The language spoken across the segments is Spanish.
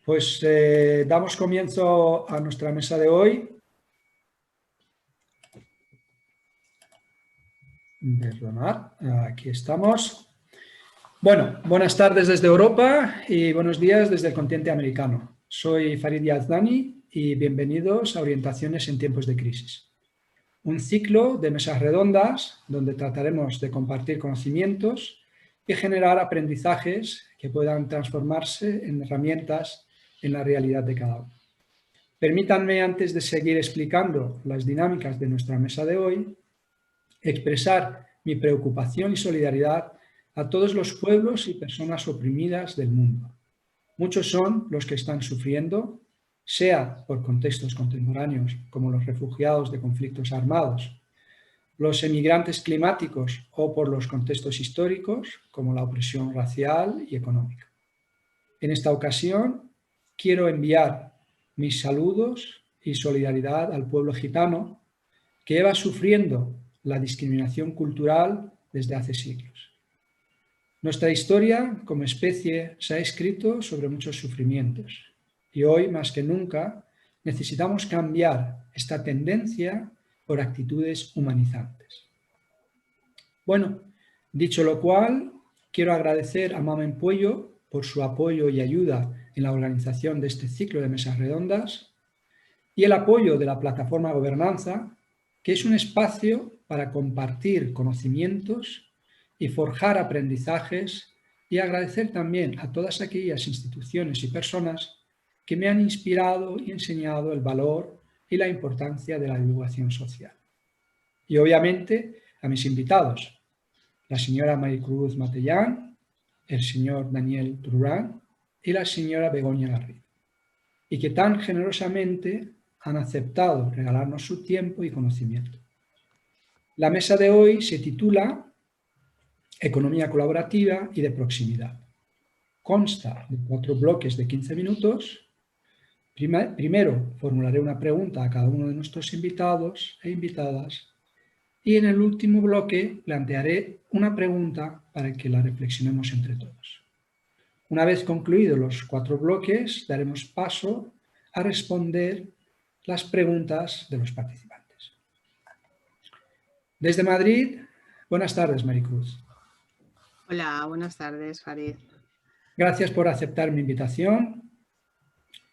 Pues damos comienzo a nuestra mesa de hoy. Perdonad, aquí estamos. Bueno, buenas tardes desde Europa y buenos días desde el continente americano. Soy Farid Yazdani y bienvenidos a Orientaciones en tiempos de crisis. Un ciclo de mesas redondas donde trataremos de compartir conocimientos y generar aprendizajes que puedan transformarse en herramientas en la realidad de cada uno. Permítanme, antes de seguir explicando las dinámicas de nuestra mesa de hoy, expresar mi preocupación y solidaridad a todos los pueblos y personas oprimidas del mundo. Muchos son los que están sufriendo, sea por contextos contemporáneos como los refugiados de conflictos armados, los emigrantes climáticos o por los contextos históricos como la opresión racial y económica. En esta ocasión quiero enviar mis saludos y solidaridad al pueblo gitano que lleva sufriendo la discriminación cultural desde hace siglos. Nuestra historia como especie se ha escrito sobre muchos sufrimientos y hoy más que nunca necesitamos cambiar esta tendencia por actitudes humanizantes. Bueno, dicho lo cual, quiero agradecer a Mamen Puello por su apoyo y ayuda en la organización de este ciclo de mesas redondas y el apoyo de la plataforma Gobernanza, que es un espacio para compartir conocimientos y forjar aprendizajes, y agradecer también a todas aquellas instituciones y personas que me han inspirado y enseñado el valor y la importancia de la divulgación social. Y obviamente a mis invitados, la señora Maricruz Matellán, el señor Daniel Turán y la señora Begoña Garrido, y que tan generosamente han aceptado regalarnos su tiempo y conocimiento. La mesa de hoy se titula Economía colaborativa y de proximidad. Consta de 4 bloques de 15 minutos. Primero formularé una pregunta a cada uno de nuestros invitados e invitadas y en el último bloque plantearé una pregunta para que la reflexionemos entre todos. Una vez concluidos los 4 bloques, daremos paso a responder las preguntas de los participantes. Desde Madrid, buenas tardes, Maricruz. Hola, buenas tardes, Farid. Gracias por aceptar mi invitación.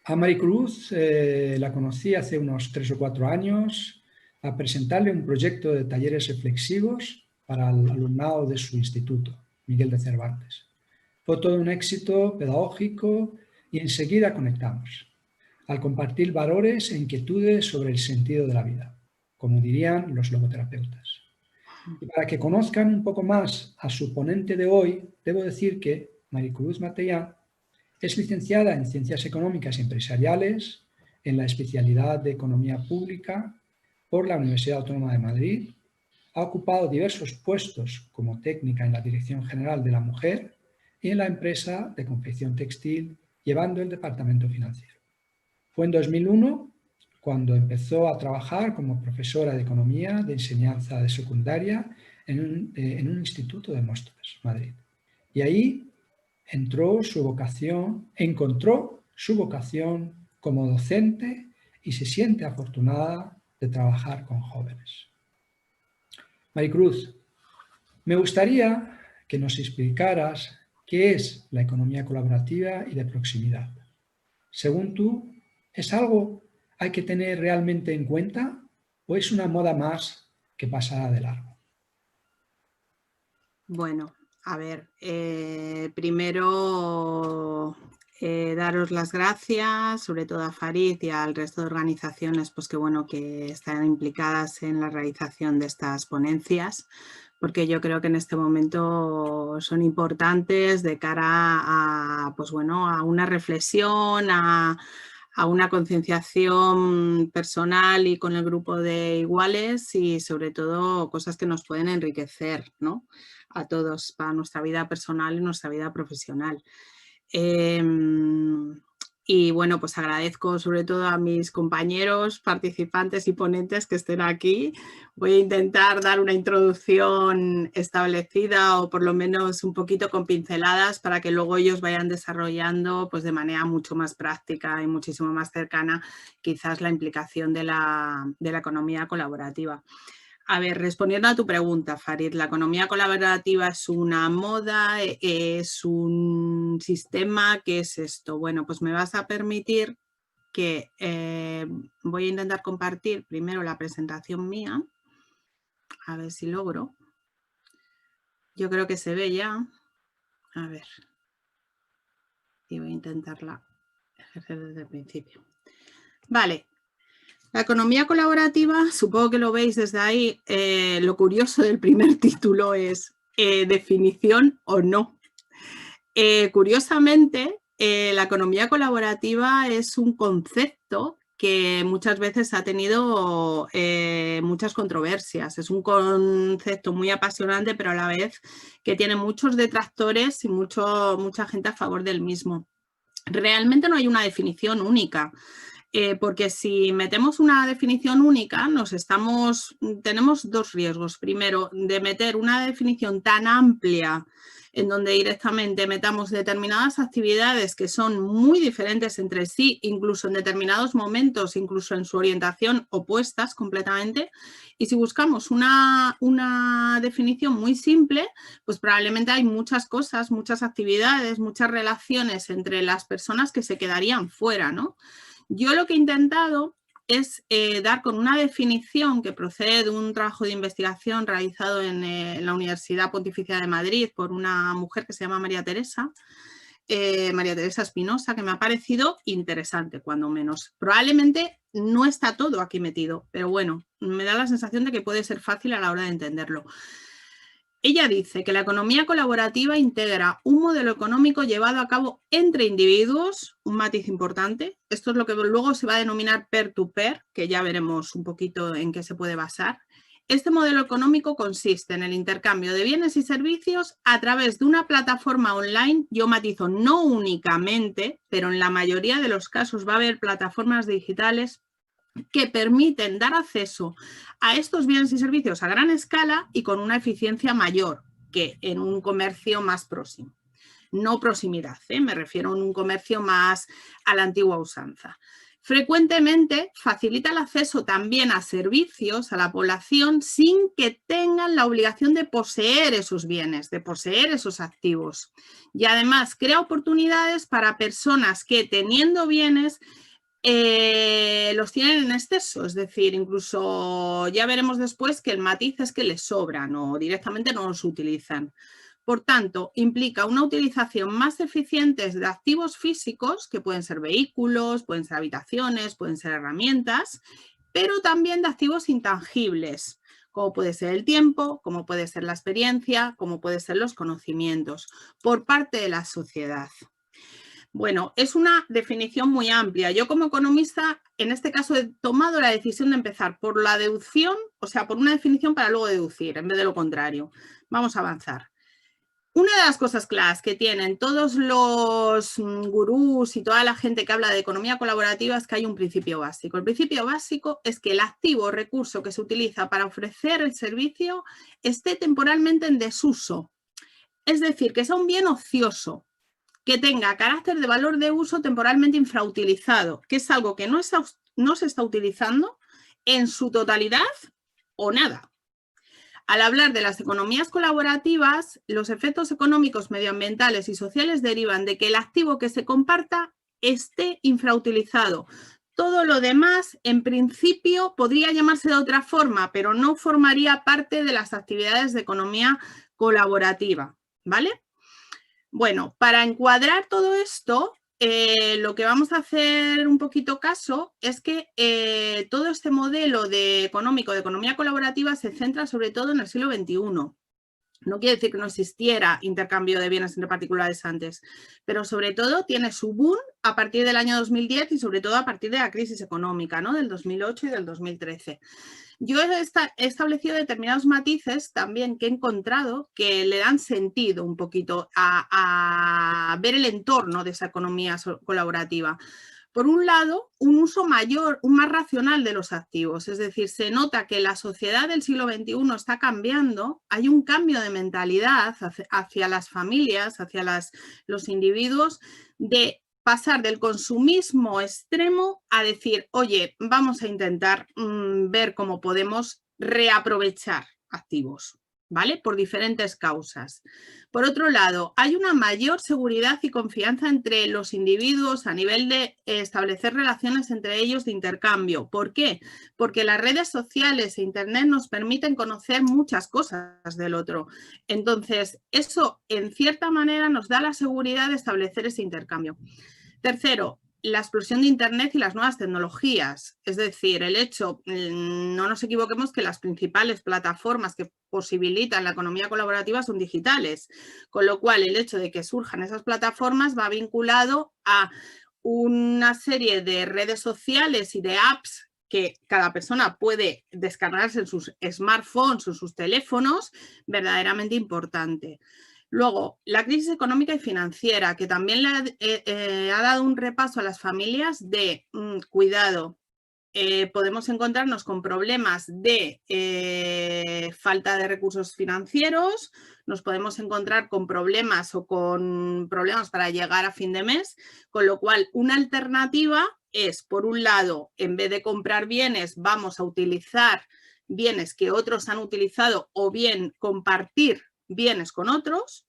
A Maricruz la conocí hace unos 3 o 4 años a presentarle un proyecto de talleres reflexivos para el alumnado de su instituto, Miguel de Cervantes. Fue todo un éxito pedagógico y enseguida conectamos al compartir valores e inquietudes sobre el sentido de la vida, como dirían los logoterapeutas. Y para que conozcan un poco más a su ponente de hoy, debo decir que Maricruz Matellán es licenciada en Ciencias Económicas y Empresariales, en la especialidad de Economía Pública por la Universidad Autónoma de Madrid. Ha ocupado diversos puestos como técnica en la Dirección General de la Mujer y en la empresa de confección textil, llevando el departamento financiero. Fue en 2001 cuando empezó a trabajar como profesora de Economía de enseñanza de secundaria en un instituto de Móstoles, Madrid. Y ahí encontró su vocación como docente y se siente afortunada de trabajar con jóvenes. Maricruz, me gustaría que nos explicaras qué es la economía colaborativa y de proximidad. Según tú, ¿es algo que hay que tener realmente en cuenta o es una moda más que pasará de largo? Bueno, a ver, primero daros las gracias, sobre todo a Farid y al resto de organizaciones pues que están implicadas en la realización de estas ponencias, porque yo creo que en este momento son importantes de cara a, a una reflexión, a una concienciación personal y con el grupo de iguales y sobre todo cosas que nos pueden enriquecer, ¿no?, a todos para nuestra vida personal y nuestra vida profesional. Y bueno, pues agradezco sobre todo a mis compañeros, participantes y ponentes que estén aquí. Voy a intentar dar una introducción establecida o por lo menos un poquito con pinceladas para que luego ellos vayan desarrollando pues de manera mucho más práctica y muchísimo más cercana quizás la implicación de la economía colaborativa. A ver, respondiendo a tu pregunta, Farid, ¿la economía colaborativa es una moda, es un sistema? ¿Qué es esto? Bueno, pues me vas a permitir que voy a intentar compartir primero la presentación mía, a ver si logro. Yo creo que se ve ya. A ver. Y voy a intentarla ejercer desde el principio. Vale. La economía colaborativa, supongo que lo veis desde ahí, lo curioso del primer título es definición o no. Curiosamente, la economía colaborativa es un concepto que muchas veces ha tenido muchas controversias. Es un concepto muy apasionante, pero a la vez que tiene muchos detractores y mucha gente a favor del mismo. Realmente no hay una definición única. Porque si metemos una definición única, tenemos dos riesgos. Primero, de meter una definición tan amplia en donde directamente metamos determinadas actividades que son muy diferentes entre sí, incluso en determinados momentos, incluso en su orientación opuestas completamente. Y si buscamos una definición muy simple, pues probablemente hay muchas cosas, muchas actividades, muchas relaciones entre las personas que se quedarían fuera, ¿no? Yo lo que he intentado es dar con una definición que procede de un trabajo de investigación realizado en la Universidad Pontificia de Madrid por una mujer que se llama María Teresa Espinosa, que me ha parecido interesante, cuando menos. Probablemente no está todo aquí metido, pero bueno, me da la sensación de que puede ser fácil a la hora de entenderlo. Ella dice que la economía colaborativa integra un modelo económico llevado a cabo entre individuos, un matiz importante. Esto es lo que luego se va a denominar peer-to-peer, que ya veremos un poquito en qué se puede basar. Este modelo económico consiste en el intercambio de bienes y servicios a través de una plataforma online. Yo matizo, no únicamente, pero en la mayoría de los casos va a haber plataformas digitales que permiten dar acceso a estos bienes y servicios a gran escala y con una eficiencia mayor que en un comercio más próximo. No proximidad, me refiero a un comercio más a la antigua usanza. Frecuentemente facilita el acceso también a servicios a la población sin que tengan la obligación de poseer esos bienes, de poseer esos activos. Y además crea oportunidades para personas que teniendo bienes los tienen en exceso, es decir, incluso ya veremos después que el matiz es que les sobran o directamente no los utilizan. Por tanto, implica una utilización más eficiente de activos físicos, que pueden ser vehículos, pueden ser habitaciones, pueden ser herramientas, pero también de activos intangibles, como puede ser el tiempo, como puede ser la experiencia, como pueden ser los conocimientos, por parte de la sociedad. Bueno, es una definición muy amplia. Yo como economista, en este caso, he tomado la decisión de empezar por la deducción, o sea, por una definición para luego deducir, en vez de lo contrario. Vamos a avanzar. Una de las cosas claras que tienen todos los gurús y toda la gente que habla de economía colaborativa es que hay un principio básico. El principio básico es que el activo o recurso que se utiliza para ofrecer el servicio esté temporalmente en desuso. Es decir, que sea un bien ocioso, que tenga carácter de valor de uso temporalmente infrautilizado, que es algo que no se está utilizando en su totalidad o nada. Al hablar de las economías colaborativas, los efectos económicos, medioambientales y sociales derivan de que el activo que se comparta esté infrautilizado. Todo lo demás, en principio, podría llamarse de otra forma, pero no formaría parte de las actividades de economía colaborativa, ¿vale? Bueno, para encuadrar todo esto, lo que vamos a hacer un poquito caso es que todo este modelo económico de economía colaborativa se centra sobre todo en el siglo XXI. No quiere decir que no existiera intercambio de bienes entre particulares antes, pero sobre todo tiene su boom a partir del año 2010 y sobre todo a partir de la crisis económica, ¿no? Del 2008 y del 2013. Yo he establecido determinados matices también que he encontrado que le dan sentido un poquito a ver el entorno de esa economía colaborativa. Por un lado, un uso mayor, más racional de los activos, es decir, se nota que la sociedad del siglo XXI está cambiando, hay un cambio de mentalidad hacia las familias, hacia los individuos, de pasar del consumismo extremo a decir, oye, vamos a intentar ver cómo podemos reaprovechar activos, ¿vale? Por diferentes causas. Por otro lado, hay una mayor seguridad y confianza entre los individuos a nivel de establecer relaciones entre ellos de intercambio. ¿Por qué? Porque las redes sociales e internet nos permiten conocer muchas cosas del otro. Entonces, eso en cierta manera nos da la seguridad de establecer ese intercambio. Tercero, la explosión de Internet y las nuevas tecnologías. Es decir, el hecho, no nos equivoquemos que las principales plataformas que posibilitan la economía colaborativa son digitales, con lo cual el hecho de que surjan esas plataformas va vinculado a una serie de redes sociales y de apps que cada persona puede descargarse en sus smartphones o sus teléfonos, verdaderamente importante. Luego, la crisis económica y financiera, que también le ha dado un repaso a las familias de cuidado. Podemos encontrarnos con problemas de falta de recursos financieros, nos podemos encontrar con problemas para llegar a fin de mes, con lo cual una alternativa es, por un lado, en vez de comprar bienes, vamos a utilizar bienes que otros han utilizado o bien compartir bienes con otros,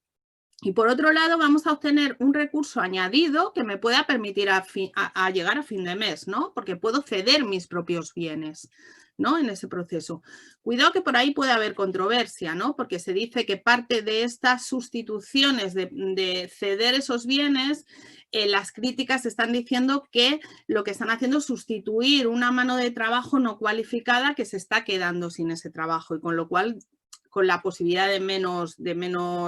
y por otro lado vamos a obtener un recurso añadido que me pueda permitir a llegar a fin de mes, ¿no? Porque puedo ceder mis propios bienes, ¿no? En ese proceso. Cuidado que por ahí puede haber controversia, ¿no? Porque se dice que parte de estas sustituciones de ceder esos bienes, las críticas están diciendo que lo que están haciendo es sustituir una mano de trabajo no cualificada que se está quedando sin ese trabajo y con lo cual con la posibilidad de menos,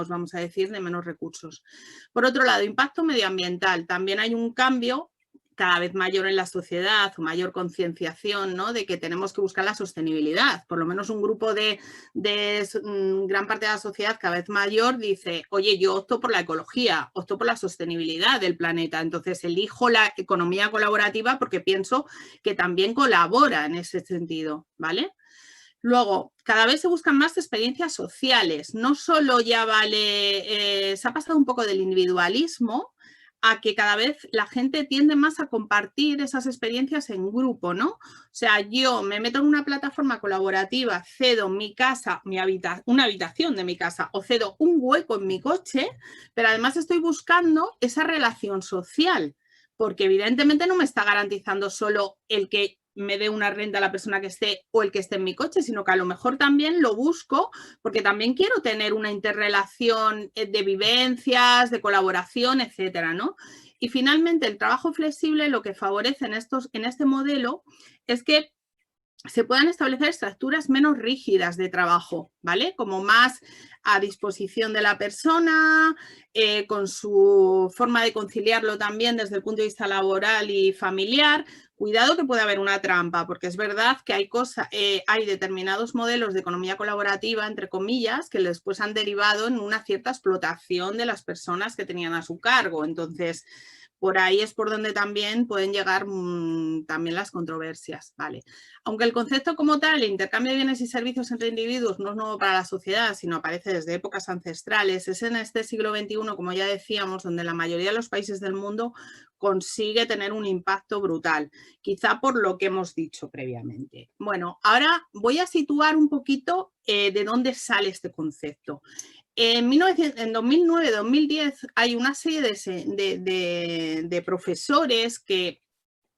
vamos a decir, de menos recursos. Por otro lado, impacto medioambiental. También hay un cambio cada vez mayor en la sociedad, o mayor concienciación, ¿no? De que tenemos que buscar la sostenibilidad. Por lo menos un grupo de gran parte de la sociedad cada vez mayor dice, oye, yo opto por la ecología, opto por la sostenibilidad del planeta. Entonces, elijo la economía colaborativa porque pienso que también colabora en ese sentido, ¿vale? Luego, cada vez se buscan más experiencias sociales. No solo ya vale, se ha pasado un poco del individualismo a que cada vez la gente tiende más a compartir esas experiencias en grupo, ¿no? O sea, yo me meto en una plataforma colaborativa, cedo mi casa, una habitación de mi casa o cedo un hueco en mi coche, pero además estoy buscando esa relación social, porque evidentemente no me está garantizando solo el que me dé una renta a la persona que esté o el que esté en mi coche, sino que a lo mejor también lo busco porque también quiero tener una interrelación de vivencias, de colaboración, etcétera, ¿no? Y finalmente el trabajo flexible lo que favorece en este modelo es que se puedan establecer estructuras menos rígidas de trabajo, ¿vale? Como más a disposición de la persona, con su forma de conciliarlo también desde el punto de vista laboral y familiar. Cuidado que puede haber una trampa, porque es verdad que hay determinados modelos de economía colaborativa, entre comillas, que después han derivado en una cierta explotación de las personas que tenían a su cargo. Entonces, por ahí es por donde también pueden llegar también las controversias, ¿vale? Aunque el concepto como tal, el intercambio de bienes y servicios entre individuos, no es nuevo para la sociedad, sino aparece desde épocas ancestrales, es en este siglo XXI, como ya decíamos, donde la mayoría de los países del mundo consigue tener un impacto brutal, quizá por lo que hemos dicho previamente. Bueno, ahora voy a situar un poquito de dónde sale este concepto. En 2009-2010 hay una serie de profesores que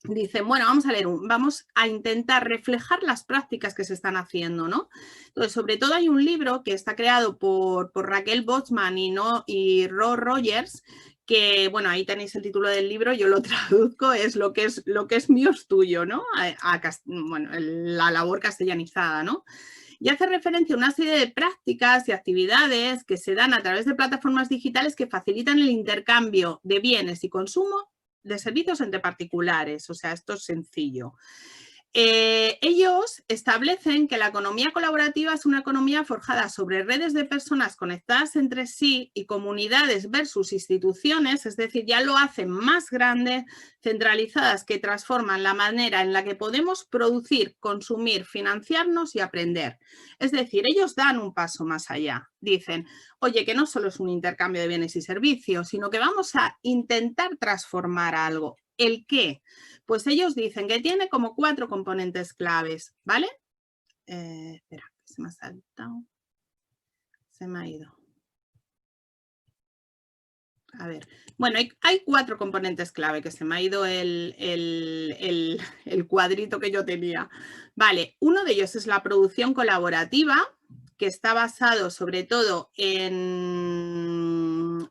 dicen, bueno, vamos a intentar reflejar las prácticas que se están haciendo, ¿no? Entonces, sobre todo hay un libro que está creado por Raquel Botsman y Rob Rogers, que, bueno, ahí tenéis el título del libro, yo lo traduzco, es lo que es mío es tuyo, ¿no? Bueno, la labor castellanizada, ¿no? y hace referencia a una serie de prácticas y actividades que se dan a través de plataformas digitales que facilitan el intercambio de bienes y consumo de servicios entre particulares. O sea, esto es sencillo. Ellos establecen que la economía colaborativa es una economía forjada sobre redes de personas conectadas entre sí y comunidades versus instituciones, es decir, ya lo hacen más grande, centralizadas, que transforman la manera en la que podemos producir, consumir, financiarnos y aprender. Es decir, ellos dan un paso más allá. Dicen, oye, que no solo es un intercambio de bienes y servicios, sino que vamos a intentar transformar algo. ¿El qué? Pues ellos dicen que tiene como 4 componentes claves, ¿vale? Espera, se me ha saltado. Se me ha ido. A ver, bueno, hay 4 componentes clave, que se me ha ido el cuadrito que yo tenía. Vale, uno de ellos es la producción colaborativa, que está basado sobre todo en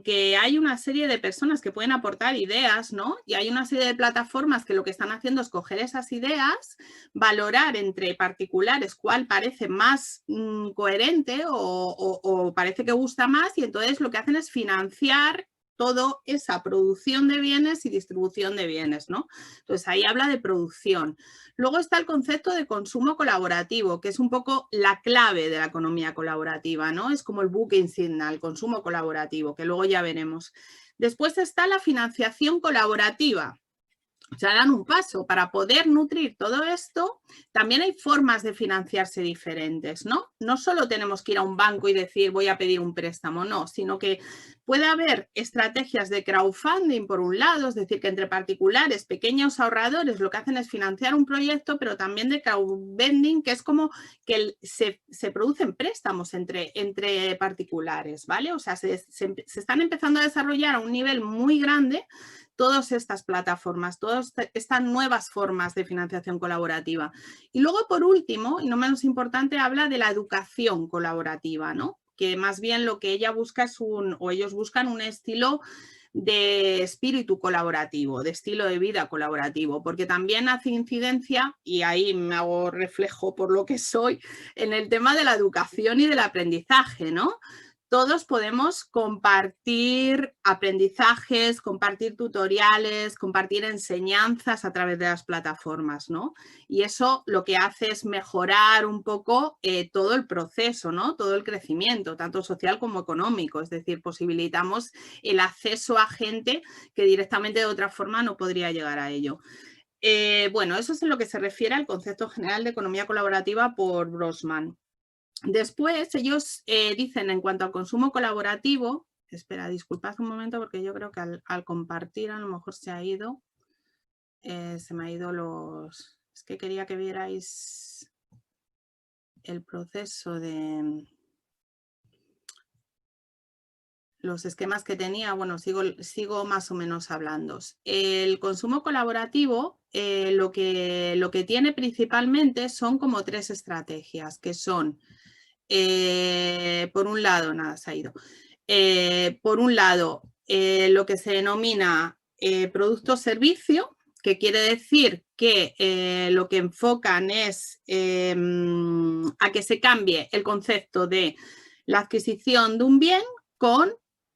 que hay una serie de personas que pueden aportar ideas, ¿no? Y hay una serie de plataformas que lo que están haciendo es coger esas ideas, valorar entre particulares cuál parece más coherente o parece que gusta más, y entonces lo que hacen es financiar toda esa producción de bienes y distribución de bienes, ¿no? Entonces ahí habla de producción. Luego está el concepto de consumo colaborativo, que es un poco la clave de la economía colaborativa, ¿no? Es como el buque insignia, el consumo colaborativo, que luego ya veremos. Después está la financiación colaborativa. O sea, dan un paso. Para poder nutrir todo esto, también hay formas de financiarse diferentes, ¿no? No solo tenemos que ir a un banco y decir voy a pedir un préstamo, no, sino que puede haber estrategias de crowdfunding por un lado, es decir, que entre particulares, pequeños ahorradores, lo que hacen es financiar un proyecto, pero también de crowdfunding, que es como que se producen préstamos entre particulares, ¿vale? O sea, se están empezando a desarrollar a un nivel muy grande todas estas plataformas, todas estas nuevas formas de financiación colaborativa. Y luego, por último, y no menos importante, habla de la educación colaborativa, ¿no? Que más bien lo que ella busca es ellos buscan un estilo de espíritu colaborativo, de estilo de vida colaborativo, porque también hace incidencia, y ahí me hago reflejo por lo que soy, en el tema de la educación y del aprendizaje, ¿no? Todos podemos compartir aprendizajes, compartir tutoriales, compartir enseñanzas a través de las plataformas, ¿no? Y eso lo que hace es mejorar un poco todo el proceso, ¿no? Todo el crecimiento, tanto social como económico. Es decir, posibilitamos el acceso a gente que directamente de otra forma no podría llegar a ello. Bueno, eso es en lo que se refiere al concepto general de economía colaborativa por Grossman. Después ellos dicen en cuanto al consumo colaborativo, espera, disculpad un momento porque yo creo que al compartir a lo mejor se me ha ido es que quería que vierais el proceso de los esquemas que tenía. Bueno, sigo más o menos hablando. El consumo colaborativo lo que tiene principalmente son como 3 estrategias, que son por un lado, nada, se ha ido. Por un lado, lo que se denomina producto-servicio, que quiere decir que lo que enfocan es a que se cambie el concepto de la adquisición de un bien con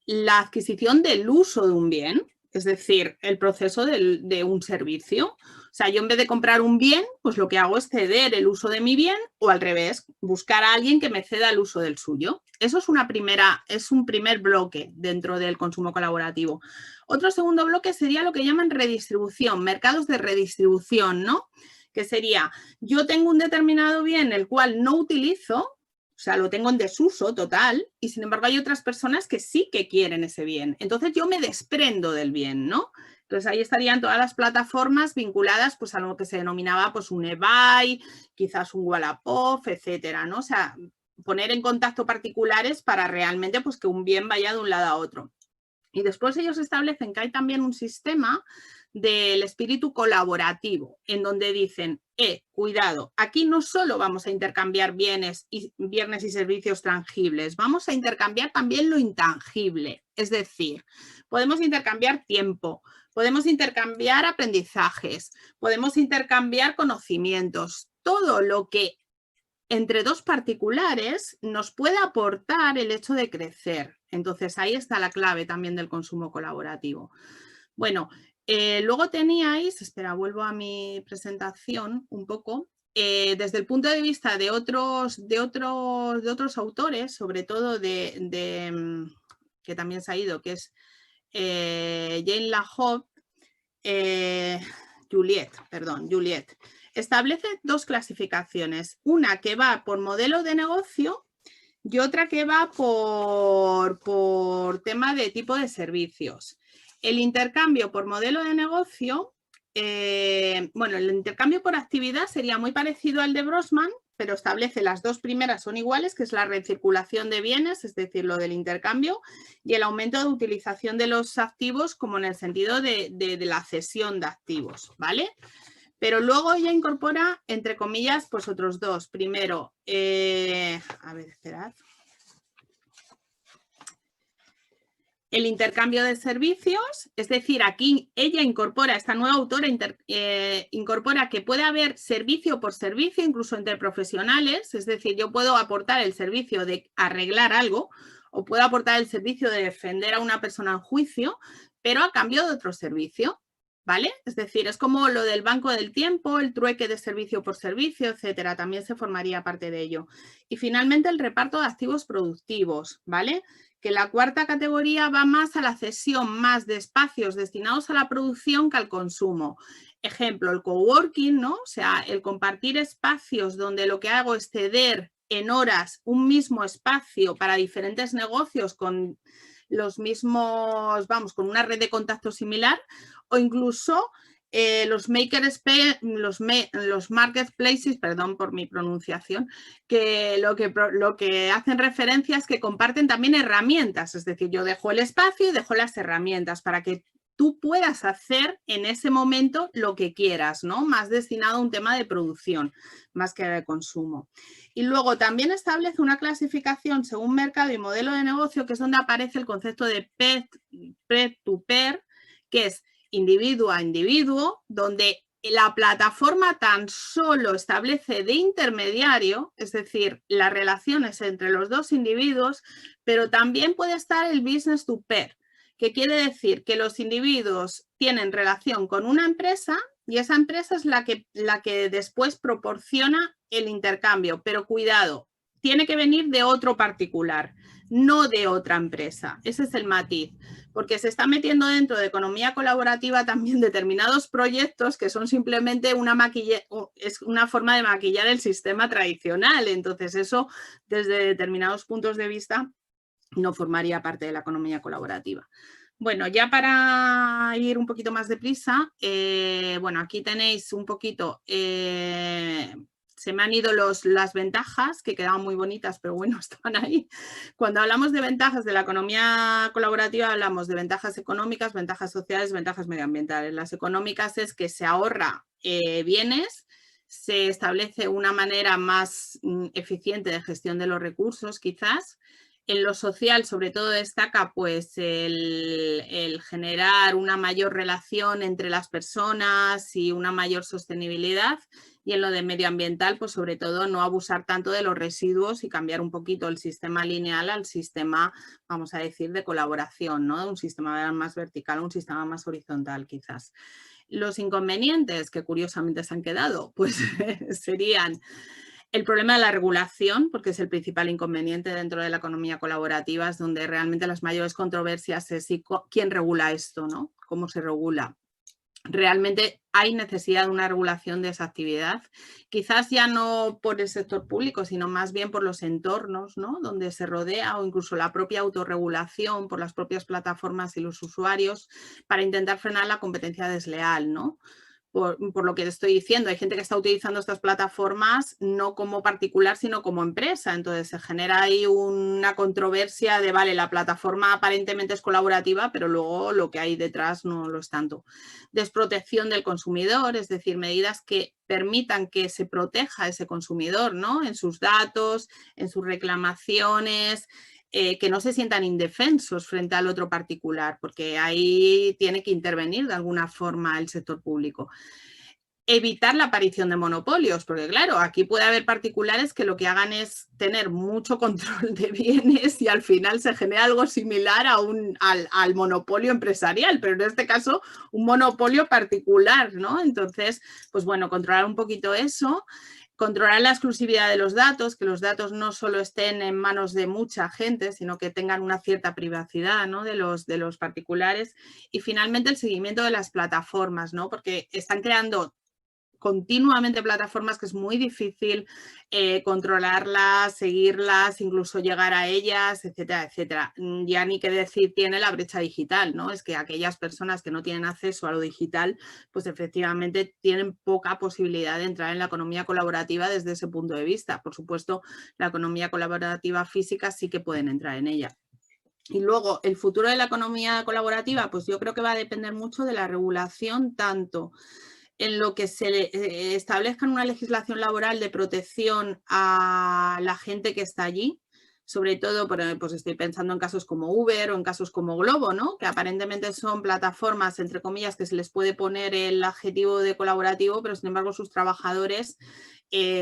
la adquisición del uso de un bien, es decir, el proceso de un servicio. O sea, yo en vez de comprar un bien, pues lo que hago es ceder el uso de mi bien, o al revés, buscar a alguien que me ceda el uso del suyo. Eso es un primer bloque dentro del consumo colaborativo. Otro segundo bloque sería lo que llaman redistribución, mercados de redistribución, ¿no? Que sería, yo tengo un determinado bien el cual no utilizo, o sea, lo tengo en desuso total, y sin embargo hay otras personas que sí que quieren ese bien. Entonces yo me desprendo del bien, ¿no? Entonces ahí estarían todas las plataformas vinculadas pues, a lo que se denominaba pues, un eBay, quizás un Wallapop, etcétera, ¿no? O sea, poner en contacto particulares para realmente pues, que un bien vaya de un lado a otro. Y después ellos establecen que hay también un sistema del espíritu colaborativo, en donde dicen, cuidado, aquí no solo vamos a intercambiar bienes y servicios tangibles, vamos a intercambiar también lo intangible. Es decir, podemos intercambiar tiempo, podemos intercambiar aprendizajes, podemos intercambiar conocimientos. todo lo que entre dos particulares nos puede aportar el hecho de crecer. Entonces ahí está la clave también del consumo colaborativo. Bueno, luego teníais, espera, vuelvo a mi presentación un poco, desde el punto de vista de otros autores, sobre todo que también se ha ido, que es Jane LaHope, Juliet, establece dos clasificaciones, una que va por modelo de negocio y otra que va por tema de tipo de servicios. El intercambio por modelo de negocio, bueno, el intercambio por actividad sería muy parecido al de Brossman, pero establece las dos primeras son iguales, que es la recirculación de bienes, es decir, lo del intercambio, y el aumento de utilización de los activos como en el sentido de la cesión de activos, ¿vale? Pero luego ella incorpora, entre comillas, pues otros dos. Primero, a ver, esperad. El intercambio de servicios, es decir, aquí ella incorpora, esta nueva autora incorpora que puede haber servicio por servicio, incluso entre profesionales, es decir, yo puedo aportar el servicio de arreglar algo o puedo aportar el servicio de defender a una persona en juicio, pero a cambio de otro servicio, ¿vale? Es decir, es como lo del banco del tiempo, el trueque de servicio por servicio, etcétera, también se formaría parte de ello. Y finalmente el reparto de activos productivos, ¿vale? Que la cuarta categoría va más a la cesión más de espacios destinados a la producción que al consumo. Ejemplo, el coworking, ¿no? O sea, el compartir espacios donde lo que hago es ceder en horas un mismo espacio para diferentes negocios con los mismos, vamos, con una red de contacto similar, o incluso los marketplaces, perdón por mi pronunciación, que lo que hacen referencia es que comparten también herramientas, es decir, yo dejo el espacio y dejo las herramientas para que tú puedas hacer en ese momento lo que quieras, ¿no? Más destinado a un tema de producción, más que de consumo. Y luego también establece una clasificación según mercado y modelo de negocio, que es donde aparece el concepto de peer-to-peer, que es individuo a individuo, donde la plataforma tan solo establece de intermediario, es decir, las relaciones entre los dos individuos, pero también puede estar el business to peer, que quiere decir que los individuos tienen relación con una empresa y esa empresa es la que después proporciona el intercambio, pero cuidado, tiene que venir de otro particular, no de otra empresa. Ese es el matiz, porque se está metiendo dentro de economía colaborativa también determinados proyectos que son simplemente es una forma de maquillar el sistema tradicional. Entonces eso, desde determinados puntos de vista, no formaría parte de la economía colaborativa. Bueno, ya para ir un poquito más deprisa, bueno, aquí tenéis un poquito, se me han ido las ventajas, que quedaban muy bonitas, pero bueno, estaban ahí. Cuando hablamos de ventajas de la economía colaborativa, hablamos de ventajas económicas, ventajas sociales, ventajas medioambientales. Las económicas es que se ahorra bienes, se establece una manera más eficiente de gestión de los recursos, quizás. En lo social, sobre todo, destaca pues el generar una mayor relación entre las personas y una mayor sostenibilidad. Y en lo de medioambiental, pues sobre todo no abusar tanto de los residuos y cambiar un poquito el sistema lineal al sistema, vamos a decir, de colaboración, ¿no? Un sistema más vertical, un sistema más horizontal quizás. Los inconvenientes que curiosamente se han quedado, pues serían el problema de la regulación, porque es el principal inconveniente dentro de la economía colaborativa, es donde realmente las mayores controversias es quién regula esto, ¿no? ¿Cómo se regula? Realmente hay necesidad de una regulación de esa actividad, quizás ya no por el sector público, sino más bien por los entornos, ¿no? Donde se rodea, o incluso la propia autorregulación por las propias plataformas y los usuarios, para intentar frenar la competencia desleal, ¿no? Por lo que te estoy diciendo, hay gente que está utilizando estas plataformas no como particular, sino como empresa. Entonces se genera ahí una controversia de, vale, la plataforma aparentemente es colaborativa, pero luego lo que hay detrás no lo es tanto. Desprotección del consumidor, es decir, medidas que permitan que se proteja a ese consumidor, ¿no? En sus datos, en sus reclamaciones, que no se sientan indefensos frente al otro particular, porque ahí tiene que intervenir de alguna forma el sector público. evitar la aparición de monopolios, porque claro, aquí puede haber particulares que lo que hagan es tener mucho control de bienes y al final se genera algo similar a al monopolio empresarial, pero en este caso un monopolio particular, ¿no? Entonces, pues bueno, controlar un poquito eso. Controlar la exclusividad de los datos, que los datos no solo estén en manos de mucha gente, sino que tengan una cierta privacidad, ¿no? de los particulares. Y finalmente el seguimiento de las plataformas, ¿no? Porque están creando continuamente plataformas que es muy difícil controlarlas, seguirlas, incluso llegar a ellas, etcétera, etcétera. Ya ni qué decir tiene la brecha digital, ¿no? Es que aquellas personas que no tienen acceso a lo digital, pues efectivamente tienen poca posibilidad de entrar en la economía colaborativa desde ese punto de vista. Por supuesto, la economía colaborativa física sí que pueden entrar en ella. Y luego, el futuro de la economía colaborativa, pues yo creo que va a depender mucho de la regulación, tanto en lo que se establezca una legislación laboral de protección a la gente que está allí, sobre todo, pues estoy pensando en casos como Uber o en casos como Glovo, ¿no? Que aparentemente son plataformas, entre comillas, que se les puede poner el adjetivo de colaborativo, pero sin embargo sus trabajadores,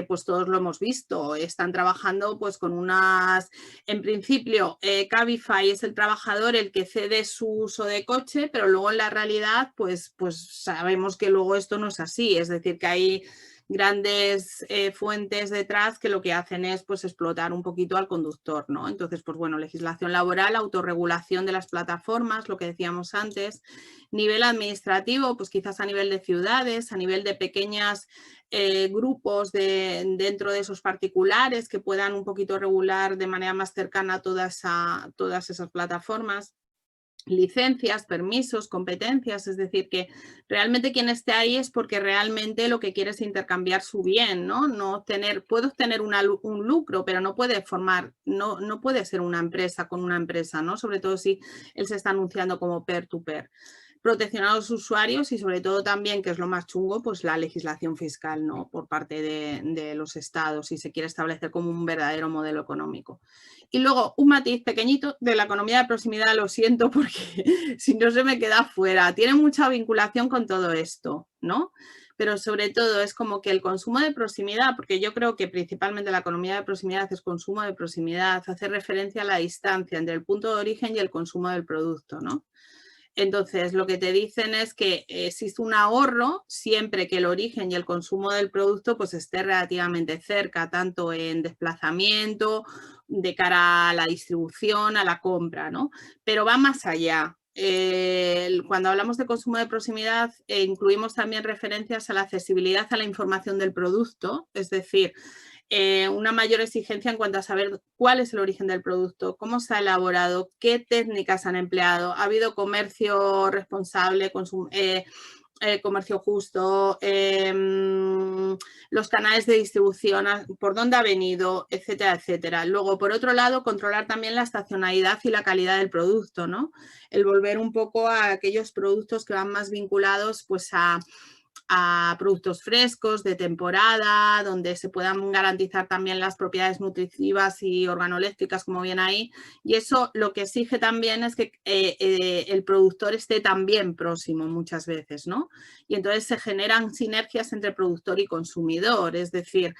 pues todos lo hemos visto, están trabajando pues con unas, en principio Cabify es el trabajador el que cede su uso de coche, pero luego en la realidad pues sabemos que luego esto no es así, es decir que hay grandes fuentes detrás que lo que hacen es pues explotar un poquito al conductor, ¿no? Entonces, pues bueno, legislación laboral, autorregulación de las plataformas, lo que decíamos antes, nivel administrativo, pues quizás a nivel de ciudades, a nivel de pequeñas grupos dentro de esos particulares que puedan un poquito regular de manera más cercana todas esas plataformas. Licencias, permisos, competencias, es decir, que realmente quien esté ahí es porque realmente lo que quiere es intercambiar su bien, ¿no? Puede obtener un lucro, pero no puede no puede ser una empresa con una empresa, ¿no? Sobre todo si él se está anunciando como peer-to-peer. Protección a los usuarios y sobre todo también, que es lo más chungo, pues la legislación fiscal, ¿no? Por parte de los estados, si se quiere establecer como un verdadero modelo económico. Y luego un matiz pequeñito de la economía de proximidad, lo siento porque si no se me queda fuera, tiene mucha vinculación con todo esto, ¿no? Pero sobre todo es como que el consumo de proximidad, porque yo creo que principalmente la economía de proximidad es consumo de proximidad, hace referencia a la distancia entre el punto de origen y el consumo del producto, ¿no? Entonces, lo que te dicen es que existe un ahorro siempre que el origen y el consumo del producto pues esté relativamente cerca, tanto en desplazamiento, de cara a la distribución, a la compra, ¿no? Pero va más allá. Cuando hablamos de consumo de proximidad, incluimos también referencias a la accesibilidad a la información del producto, es decir, una mayor exigencia en cuanto a saber cuál es el origen del producto, cómo se ha elaborado, qué técnicas han empleado, ha habido comercio responsable, comercio justo, los canales de distribución, por dónde ha venido, etcétera, etcétera. Luego, por otro lado, controlar también la estacionalidad y la calidad del producto, ¿no? El volver un poco a aquellos productos que van más vinculados pues a productos frescos, de temporada, donde se puedan garantizar también las propiedades nutritivas y organolépticas, como viene ahí. Y eso lo que exige también es que el productor esté también próximo muchas veces, ¿no? Y entonces se generan sinergias entre productor y consumidor, es decir,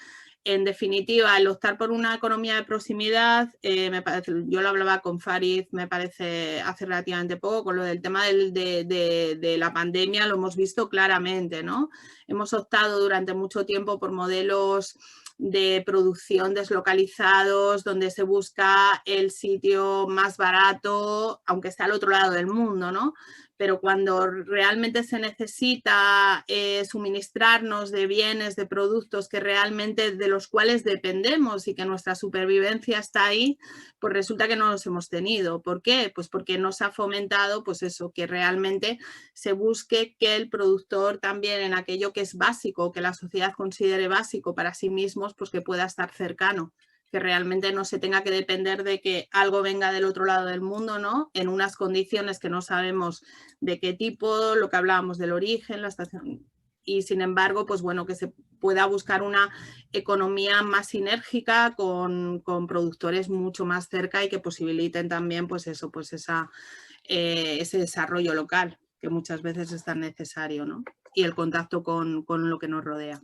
en definitiva, el optar por una economía de proximidad, me parece, yo lo hablaba con Farid, me parece hace relativamente poco, con lo del tema de la pandemia lo hemos visto claramente, ¿no? Hemos optado durante mucho tiempo por modelos de producción deslocalizados, donde se busca el sitio más barato, aunque esté al otro lado del mundo, ¿no? Pero cuando realmente se necesita suministrarnos de bienes, de productos que realmente de los cuales dependemos y que nuestra supervivencia está ahí, pues resulta que no los hemos tenido. ¿Por qué? Pues porque no se ha fomentado, pues eso, que realmente se busque que el productor también en aquello que es básico, que la sociedad considere básico para sí mismos, pues que pueda estar cercano, que realmente no se tenga que depender de que algo venga del otro lado del mundo, ¿no? En unas condiciones que no sabemos de qué tipo, lo que hablábamos del origen, la estación. Y sin embargo, pues bueno, que se pueda buscar una economía más sinérgica con productores mucho más cerca y que posibiliten también, pues eso, pues ese desarrollo local que muchas veces es tan necesario, ¿no? y el contacto con lo que nos rodea.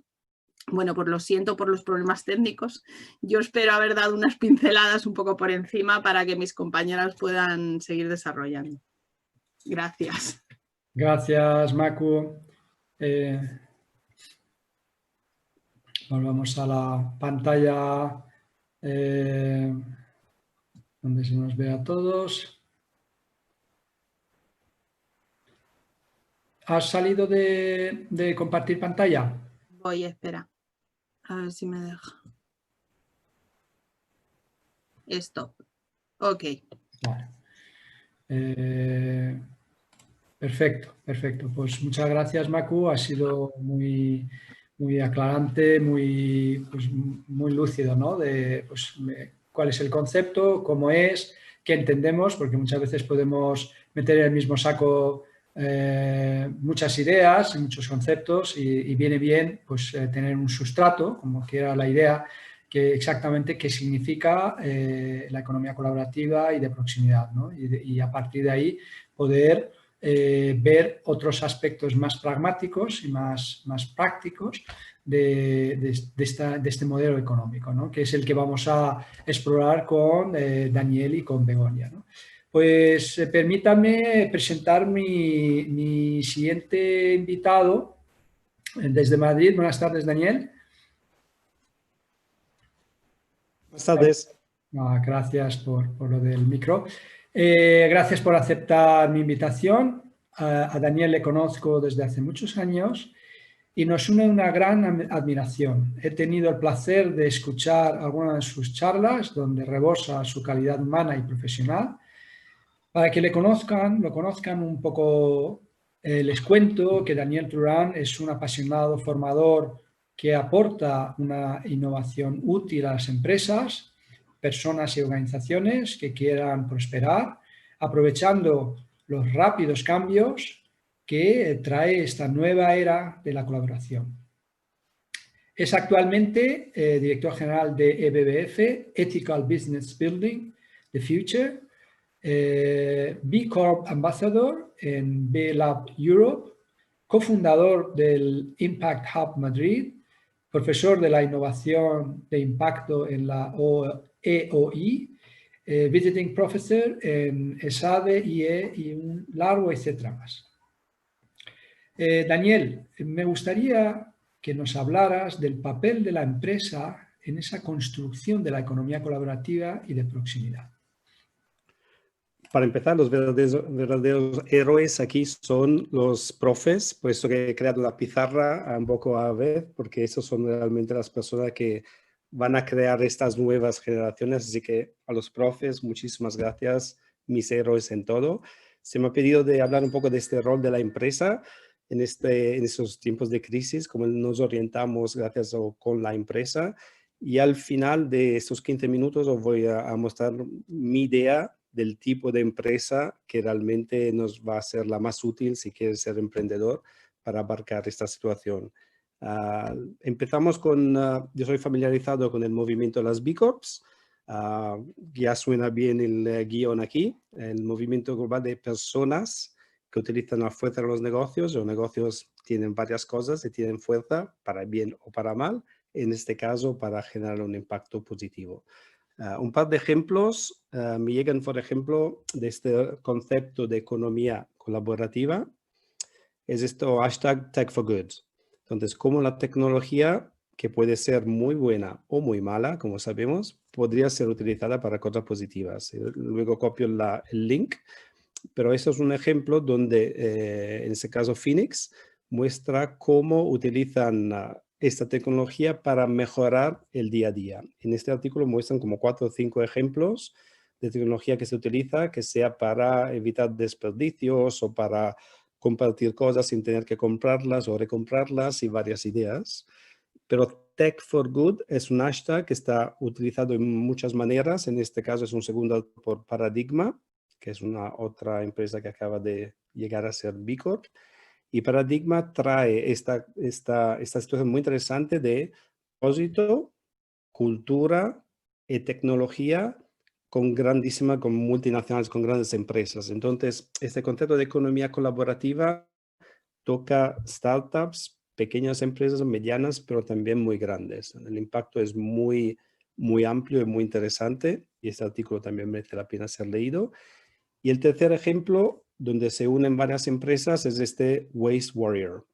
Bueno, pues lo siento por los problemas técnicos. Yo espero haber dado unas pinceladas un poco por encima para que mis compañeras puedan seguir desarrollando. Gracias. Gracias, Macu. Volvamos a la pantalla donde se nos ve a todos. ¿Has salido de compartir pantalla? Voy, espera. A ver si me deja. Stop. Ok. Vale. Perfecto, perfecto. Pues muchas gracias, Macu. Ha sido muy, muy aclarante, pues, muy lúcido, ¿no? De pues, cuál es el concepto, cómo es, qué entendemos, porque muchas veces podemos meter en el mismo saco muchas ideas y muchos conceptos y viene bien pues, tener un sustrato, como que era la idea, que exactamente qué significa la economía colaborativa y de proximidad, ¿no? Y a partir de ahí poder ver otros aspectos más pragmáticos y más prácticos de este modelo económico, ¿no? Que es el que vamos a explorar con Daniel y con Begoña, ¿no? Pues permítanme presentar mi siguiente invitado desde Madrid. Buenas tardes, Daniel. Buenas tardes. Gracias por lo del micro. Gracias por aceptar mi invitación. A Daniel le conozco desde hace muchos años y nos une una gran admiración. He tenido el placer de escuchar algunas de sus charlas donde rebosa su calidad humana y profesional. Para que lo conozcan un poco, les cuento que Daniel Turán es un apasionado formador que aporta una innovación útil a las empresas, personas y organizaciones que quieran prosperar, aprovechando los rápidos cambios que trae esta nueva era de la colaboración. Es actualmente director general de EBBF, Ethical Business Building, The Future, B Corp Ambassador en B Lab Europe, cofundador del Impact Hub Madrid, profesor de la innovación de impacto en la EOI, visiting professor en ESADE, IE y un largo etcétera más. Daniel, me gustaría que nos hablaras del papel de la empresa en esa construcción de la economía colaborativa y de proximidad. Para empezar, los verdaderos héroes aquí son los profes, puesto que he creado una pizarra un poco a ver, porque esos son realmente las personas que van a crear estas nuevas generaciones. Así que a los profes, muchísimas gracias, mis héroes en todo. Se me ha pedido de hablar un poco de este rol de la empresa en esos tiempos de crisis, cómo nos orientamos gracias con la empresa. Y al final de estos 15 minutos os voy a mostrar mi idea del tipo de empresa que realmente nos va a ser la más útil si quieres ser emprendedor para abarcar esta situación. Empezamos con, yo soy familiarizado con el movimiento de las B Corps. Ya suena bien el guión aquí, el movimiento global de personas que utilizan la fuerza de los negocios. Los negocios tienen varias cosas y tienen fuerza para bien o para mal, en este caso para generar un impacto positivo. Un par de ejemplos me llegan, por ejemplo, de este concepto de economía colaborativa. Es esto hashtag Tech for Good. Entonces, cómo la tecnología, que puede ser muy buena o muy mala, como sabemos, podría ser utilizada para cosas positivas. Luego copio el link, pero eso es un ejemplo donde, en este caso, Phoenix muestra cómo utilizan esta tecnología para mejorar el día a día. En este artículo muestran como 4 o 5 ejemplos de tecnología que se utiliza, que sea para evitar desperdicios o para compartir cosas sin tener que comprarlas o recomprarlas y varias ideas. Pero Tech for Good es un hashtag que está utilizado en muchas maneras. En este caso es un segundo por Paradigma, que es una otra empresa que acaba de llegar a ser B Corp. Y Paradigma trae esta situación muy interesante de propósito, cultura y tecnología con multinacionales, con grandes empresas. Entonces, este concepto de economía colaborativa toca startups, pequeñas empresas, medianas, pero también muy grandes. El impacto es muy, muy amplio y muy interesante y este artículo también merece la pena ser leído. Y el tercer ejemplo, donde se unen varias empresas, es este Waste Warrior.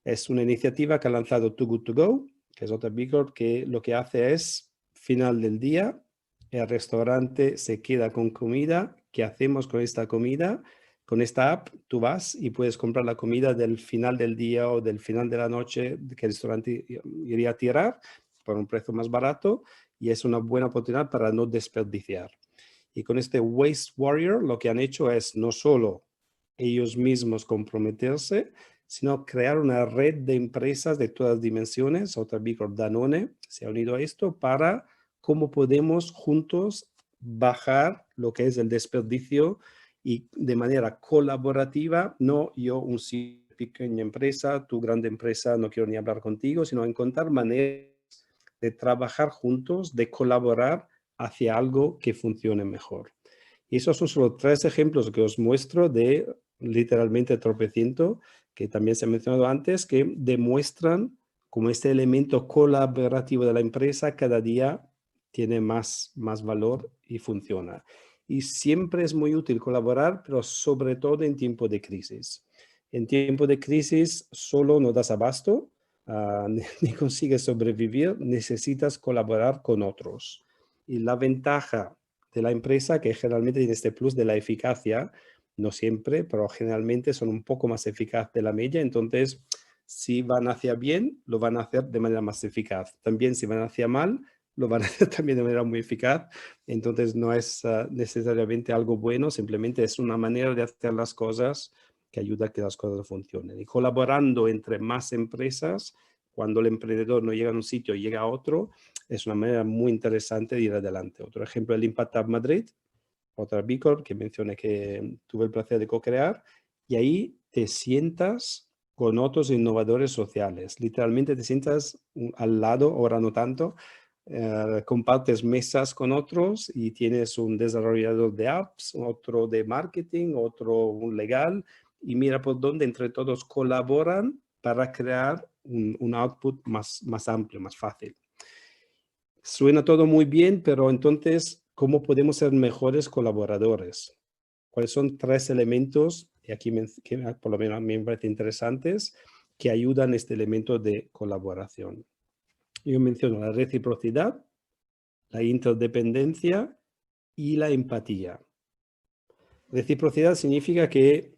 Es una iniciativa que ha lanzado Too Good To Go, que es otra B Corp, que lo que hace es, final del día, el restaurante se queda con comida. ¿Qué hacemos con esta comida? Con esta app tú vas y puedes comprar la comida del final del día o del final de la noche que el restaurante iría a tirar por un precio más barato y es una buena oportunidad para no desperdiciar. Y con este Waste Warrior lo que han hecho es no solo ellos mismos comprometerse, sino crear una red de empresas de todas dimensiones. Otra B Corp, Danone, se ha unido a esto para cómo podemos juntos bajar lo que es el desperdicio y de manera colaborativa, no yo un pequeña empresa, tu grande empresa, no quiero ni hablar contigo, sino encontrar maneras de trabajar juntos, de colaborar hacia algo que funcione mejor. Y esos son solo 3 ejemplos que os muestro de literalmente tropecientos, que también se ha mencionado antes, que demuestran cómo este elemento colaborativo de la empresa cada día tiene más valor y funciona. Y siempre es muy útil colaborar, pero sobre todo en tiempo de crisis. En tiempo de crisis solo no das abasto, ni consigues sobrevivir, necesitas colaborar con otros. Y la ventaja de la empresa, que generalmente tiene este plus de la eficacia, no siempre, pero generalmente son un poco más eficaz de la media, entonces si van hacia bien, lo van a hacer de manera más eficaz. También si van hacia mal, lo van a hacer también de manera muy eficaz. Entonces no es necesariamente algo bueno, simplemente es una manera de hacer las cosas que ayuda a que las cosas funcionen. Y colaborando entre más empresas, cuando el emprendedor no llega a un sitio y llega a otro, es una manera muy interesante de ir adelante. Otro ejemplo, el Impact Hub Madrid, otra B Corp que mencioné que tuve el placer de co-crear, y ahí te sientas con otros innovadores sociales. Literalmente te sientas al lado, ahora no tanto, compartes mesas con otros y tienes un desarrollador de apps, otro de marketing, otro un legal, y mira por dónde entre todos colaboran para crear un output más amplio, más fácil. Suena todo muy bien, pero entonces, ¿cómo podemos ser mejores colaboradores? ¿Cuáles son 3 elementos, y aquí que por lo menos a mí me parecen interesantes, que ayudan a este elemento de colaboración? Yo menciono la reciprocidad, la interdependencia y la empatía. Reciprocidad significa que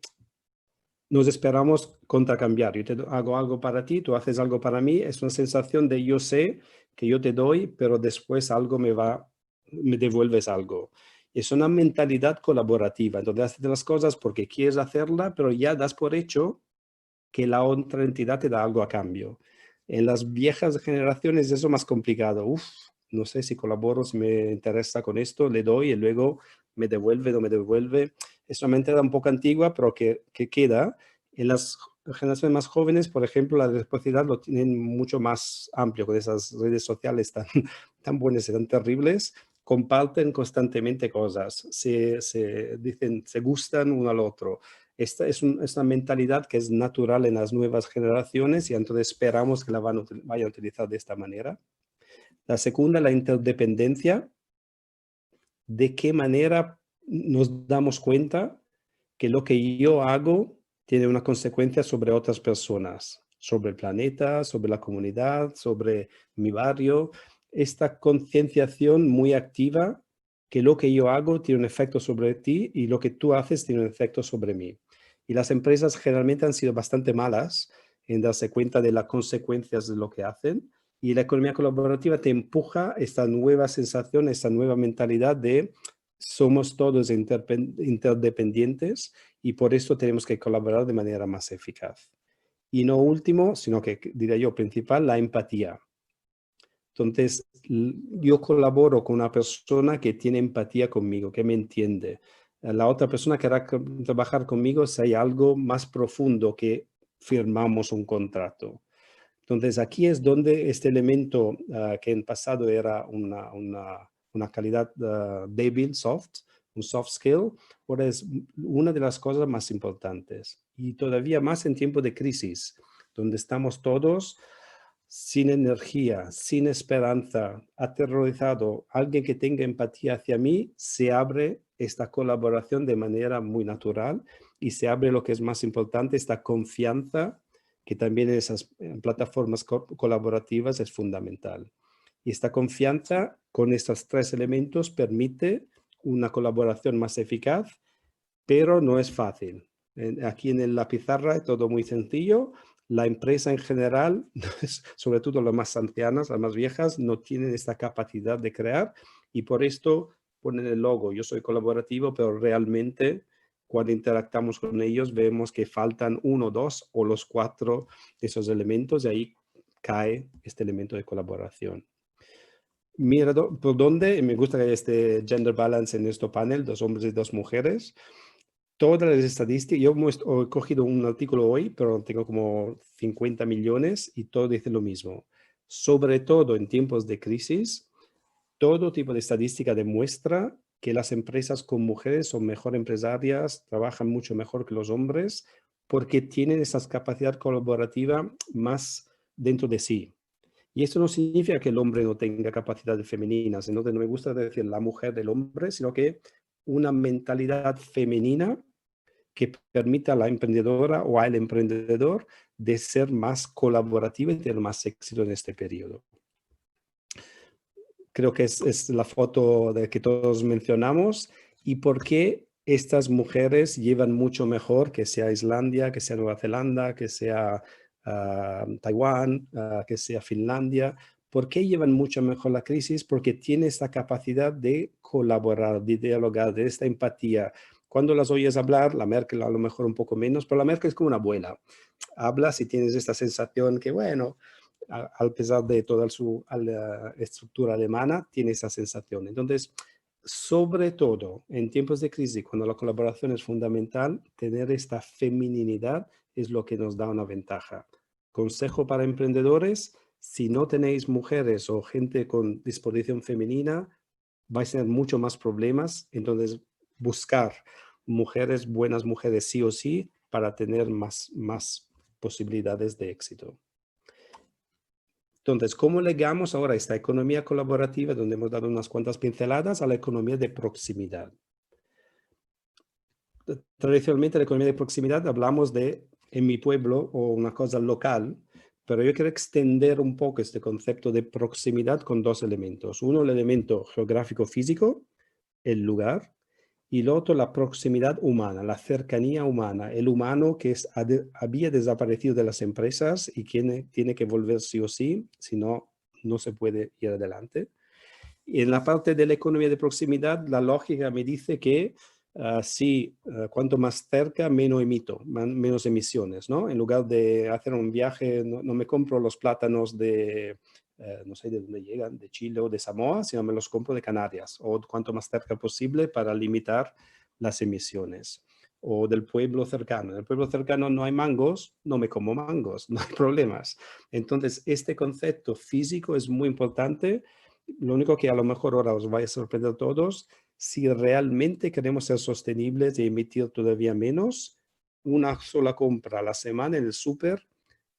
nos esperamos contracambiar. Yo te hago algo para ti, tú haces algo para mí. Es una sensación de yo sé que yo te doy, pero después algo me devuelves algo. Es una mentalidad colaborativa. Entonces haces las cosas porque quieres hacerla, pero ya das por hecho que la otra entidad te da algo a cambio. En las viejas generaciones es eso más complicado. No sé si colaboro, si me interesa con esto, le doy y luego me devuelve, no me devuelve. Es una mentalidad un poco antigua, pero que queda. En las generaciones más jóvenes, por ejemplo, la reciprocidad lo tienen mucho más amplio con esas redes sociales tan buenas y tan terribles. Comparten constantemente cosas, se dicen, se gustan uno al otro. Esta es una mentalidad que es natural en las nuevas generaciones y entonces esperamos que la vayan a utilizar de esta manera. La segunda, la interdependencia. ¿De qué manera nos damos cuenta que lo que yo hago tiene una consecuencia sobre otras personas, sobre el planeta, sobre la comunidad, sobre mi barrio? Esta concienciación muy activa que lo que yo hago tiene un efecto sobre ti y lo que tú haces tiene un efecto sobre mí. Y las empresas generalmente han sido bastante malas en darse cuenta de las consecuencias de lo que hacen. Y la economía colaborativa te empuja esta nueva sensación, esta nueva mentalidad de somos todos interdependientes y por eso tenemos que colaborar de manera más eficaz. Y no último, sino que diría yo principal, la empatía. Entonces, yo colaboro con una persona que tiene empatía conmigo, que me entiende. La otra persona querrá trabajar conmigo si hay algo más profundo que firmamos un contrato. Entonces, aquí es donde este elemento que en pasado era una calidad débil, soft, un soft skill, ahora es una de las cosas más importantes. y todavía más en tiempos de crisis, donde estamos todos sin energía, sin esperanza, aterrorizado. Alguien que tenga empatía hacia mí, se abre esta colaboración de manera muy natural y se abre lo que es más importante, esta confianza que también en esas plataformas colaborativas es fundamental. Y esta confianza con estos tres elementos permite una colaboración más eficaz, pero no es fácil. Aquí en la pizarra es todo muy sencillo. La empresa en general, sobre todo las más ancianas, las más viejas, no tienen esta capacidad de crear y por esto ponen el logo. Yo soy colaborativo, pero realmente cuando interactuamos con ellos vemos que faltan 1, 2 o los 4 de esos elementos y ahí cae este elemento de colaboración. Mira, por dónde me gusta que haya este gender balance en este panel, 2 hombres y 2 mujeres. Todas las estadísticas, yo he cogido un artículo hoy, pero tengo como 50 millones y todo dice lo mismo. Sobre todo en tiempos de crisis, todo tipo de estadística demuestra que las empresas con mujeres son mejor empresarias, trabajan mucho mejor que los hombres, porque tienen esa capacidad colaborativa más dentro de sí. Y esto no significa que el hombre no tenga capacidades femeninas, entonces no me gusta decir la mujer del hombre, sino que una mentalidad femenina que permita a la emprendedora o al emprendedor de ser más colaborativa y tener más éxito en este periodo. Creo que es la foto de que todos mencionamos y por qué estas mujeres llevan mucho mejor, que sea Islandia, que sea Nueva Zelanda, que sea Taiwán, que sea Finlandia. ¿Por qué llevan mucho mejor la crisis? Porque tiene esta capacidad de colaborar, de dialogar, de esta empatía. Cuando las oyes hablar, la Merkel a lo mejor un poco menos, pero la Merkel es como una abuela. Hablas y tienes esta sensación que, bueno, a pesar de toda su estructura alemana, tiene esa sensación. Entonces, sobre todo en tiempos de crisis, cuando la colaboración es fundamental, tener esta feminidad es lo que nos da una ventaja. Consejo para emprendedores, si no tenéis mujeres o gente con disposición femenina, vais a tener mucho más problemas. Entonces, buscar mujeres, buenas mujeres sí o sí, para tener más posibilidades de éxito. Entonces, ¿cómo legamos ahora esta economía colaborativa, donde hemos dado unas cuantas pinceladas, a la economía de proximidad? Tradicionalmente, la economía de proximidad hablamos de en mi pueblo o una cosa local, pero yo quiero extender un poco este concepto de proximidad con 2 elementos. Uno, el elemento geográfico físico, el lugar, y el otro, la proximidad humana, la cercanía humana, el humano que había desaparecido de las empresas y tiene que volver sí o sí, si no, no se puede ir adelante. Y en la parte de la economía de proximidad, la lógica me dice que cuanto más cerca, menos emisiones, ¿no? En lugar de hacer un viaje, no me compro los plátanos de, no sé de dónde llegan, de Chile o de Samoa, sino me los compro de Canarias, o cuanto más cerca posible para limitar las emisiones. O del pueblo cercano. En el pueblo cercano no hay mangos, no me como mangos, no hay problemas. Entonces, este concepto físico es muy importante. Lo único que a lo mejor ahora os vaya a sorprender a todos, si realmente queremos ser sostenibles y emitir todavía menos, una sola compra a la semana en el súper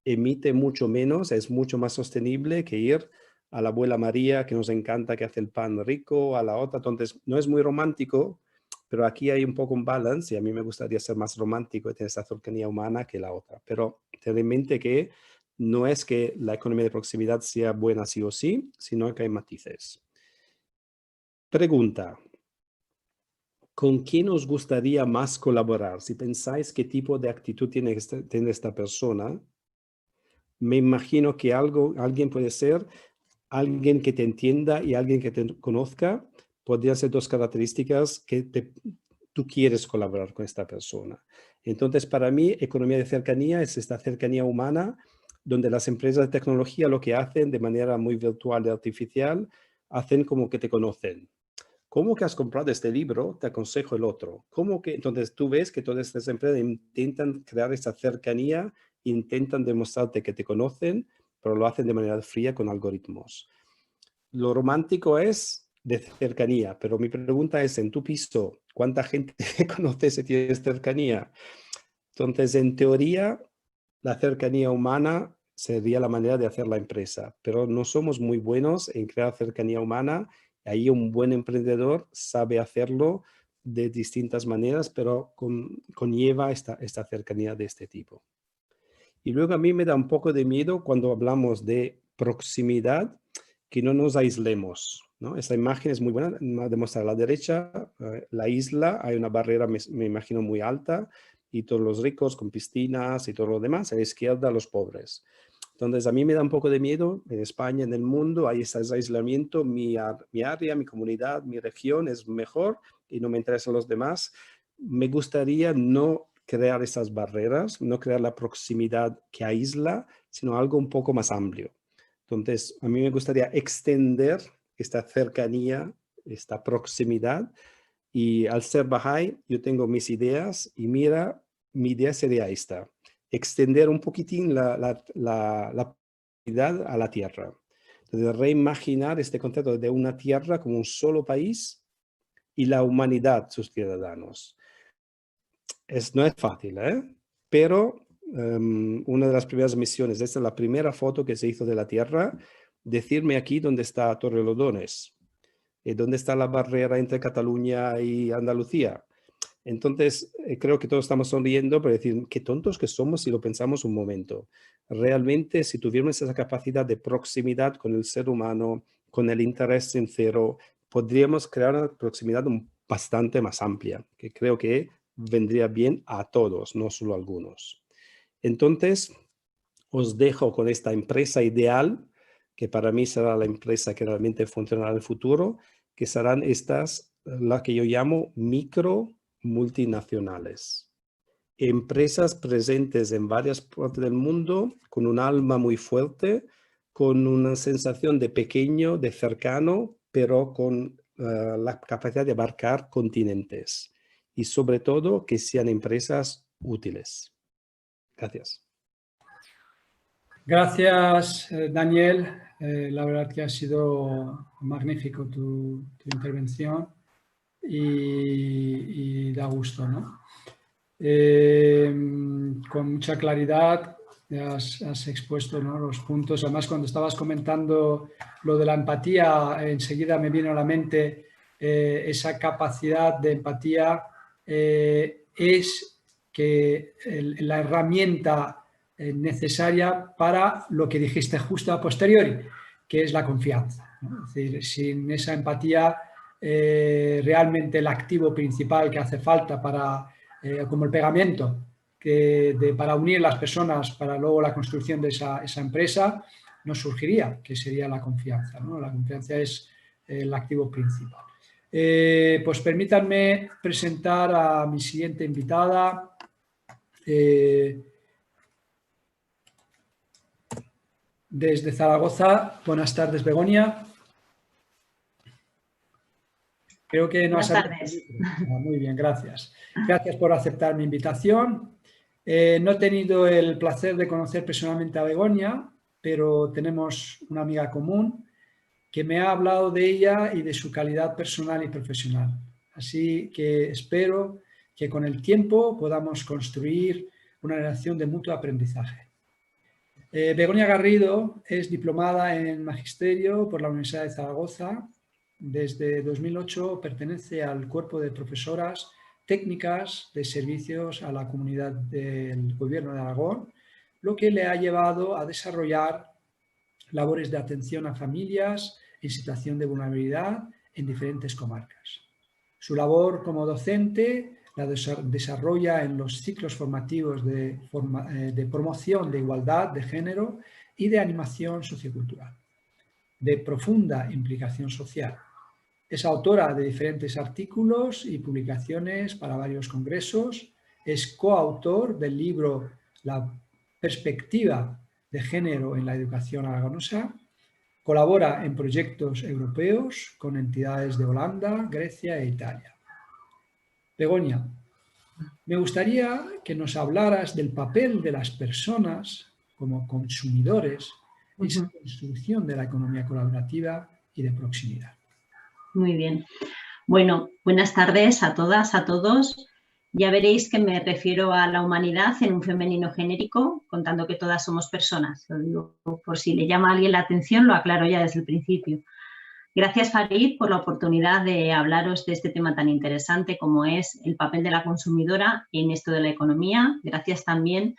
emite mucho menos, es mucho más sostenible que ir a la abuela María, que nos encanta, que hace el pan rico, a la otra. Entonces, no es muy romántico, pero aquí hay un poco un balance y a mí me gustaría ser más romántico y tener esa cercanía humana que la otra. Pero ten en mente que no es que la economía de proximidad sea buena sí o sí, sino que hay matices. Pregunta. ¿Con quién os gustaría más colaborar? Si pensáis qué tipo de actitud tiene esta persona, me imagino que alguien puede ser alguien que te entienda y alguien que te conozca. Podrían ser 2 características que tú quieres colaborar con esta persona. Entonces, para mí, economía de cercanía es esta cercanía humana, donde las empresas de tecnología lo que hacen de manera muy virtual y artificial, hacen como que te conocen. ¿Cómo que has comprado este libro? Te aconsejo el otro. ¿Cómo que? Entonces tú ves que todas estas empresas intentan crear esta cercanía, intentan demostrarte que te conocen, pero lo hacen de manera fría con algoritmos. Lo romántico es de cercanía, pero mi pregunta es, en tu piso, ¿cuánta gente conoces y tienes cercanía? Entonces, en teoría, la cercanía humana sería la manera de hacer la empresa, pero no somos muy buenos en crear cercanía humana. Ahí un buen emprendedor sabe hacerlo de distintas maneras, pero conlleva esta cercanía de este tipo. Y luego a mí me da un poco de miedo cuando hablamos de proximidad, que no nos aislemos, ¿no? Esta imagen es muy buena, demuestra a la derecha, la isla, hay una barrera, me imagino, muy alta, y todos los ricos con piscinas y todo lo demás, a la izquierda los pobres. Entonces a mí me da un poco de miedo, en España, en el mundo, hay ese aislamiento, mi área, mi comunidad, mi región es mejor y no me interesan los demás. Me gustaría no crear esas barreras, no crear la proximidad que aísla, sino algo un poco más amplio. Entonces, a mí me gustaría extender esta cercanía, esta proximidad, y al ser Bahá'í, yo tengo mis ideas, y mira, mi idea sería esta: extender un poquitín la proximidad a la tierra. Entonces, reimaginar este concepto de una tierra como un solo país y la humanidad, sus ciudadanos. No es fácil, pero una de las primeras misiones, esta es la primera foto que se hizo de la Tierra, decirme aquí dónde está Torrelodones, dónde está la barrera entre Cataluña y Andalucía. Entonces, creo que todos estamos sonriendo, pero decir, qué tontos que somos si lo pensamos un momento. Realmente, si tuviéramos esa capacidad de proximidad con el ser humano, con el interés sincero, podríamos crear una proximidad bastante más amplia, que creo que vendría bien a todos, no solo a algunos. Entonces, os dejo con esta empresa ideal, que para mí será la empresa que realmente funcionará en el futuro, que serán estas, las que yo llamo micro multinacionales. Empresas presentes en varias partes del mundo, con un alma muy fuerte, con una sensación de pequeño, de cercano, pero con la capacidad de abarcar continentes. Y sobre todo, que sean empresas útiles. Gracias. Gracias, Daniel. La verdad que ha sido magnífico tu intervención y da gusto, ¿no? Con mucha claridad has expuesto, ¿no?, los puntos. Además, cuando estabas comentando lo de la empatía, enseguida me vino a la mente esa capacidad de empatía es que la herramienta necesaria para lo que dijiste justo a posteriori, que es la confianza, ¿no? Es decir, sin esa empatía, realmente el activo principal que hace falta para, como el pegamento, para unir las personas para luego la construcción de esa empresa, no surgiría, que sería la confianza, ¿no? La confianza es el activo principal. Pues permítanme presentar a mi siguiente invitada. Desde Zaragoza, buenas tardes, Begoña. Creo que no Buenas tardes. Muy bien, gracias. Gracias por aceptar mi invitación. No he tenido el placer de conocer personalmente a Begoña, pero tenemos una amiga común que me ha hablado de ella y de su calidad personal y profesional. Así que espero que con el tiempo podamos construir una relación de mutuo aprendizaje. Begoña Garrido es diplomada en Magisterio por la Universidad de Zaragoza. Desde 2008 pertenece al cuerpo de profesoras técnicas de servicios a la comunidad del Gobierno de Aragón, lo que le ha llevado a desarrollar labores de atención a familias en situación de vulnerabilidad en diferentes comarcas. Su labor como docente la desarrolla en los ciclos formativos de promoción de igualdad de género y de animación sociocultural, de profunda implicación social. Es autora de diferentes artículos y publicaciones para varios congresos, es coautor del libro La perspectiva de género en la educación aragonesa, colabora en proyectos europeos con entidades de Holanda, Grecia e Italia. Begoña, me gustaría que nos hablaras del papel de las personas como consumidores en esa construcción de la economía colaborativa y de proximidad. Muy bien. Bueno, buenas tardes a todas, a todos. Ya veréis que me refiero a la humanidad en un femenino genérico, contando que todas somos personas. Lo digo por si le llama a alguien la atención, lo aclaro ya desde el principio. Gracias, Farid, por la oportunidad de hablaros de este tema tan interesante como es el papel de la consumidora en esto de la economía. Gracias también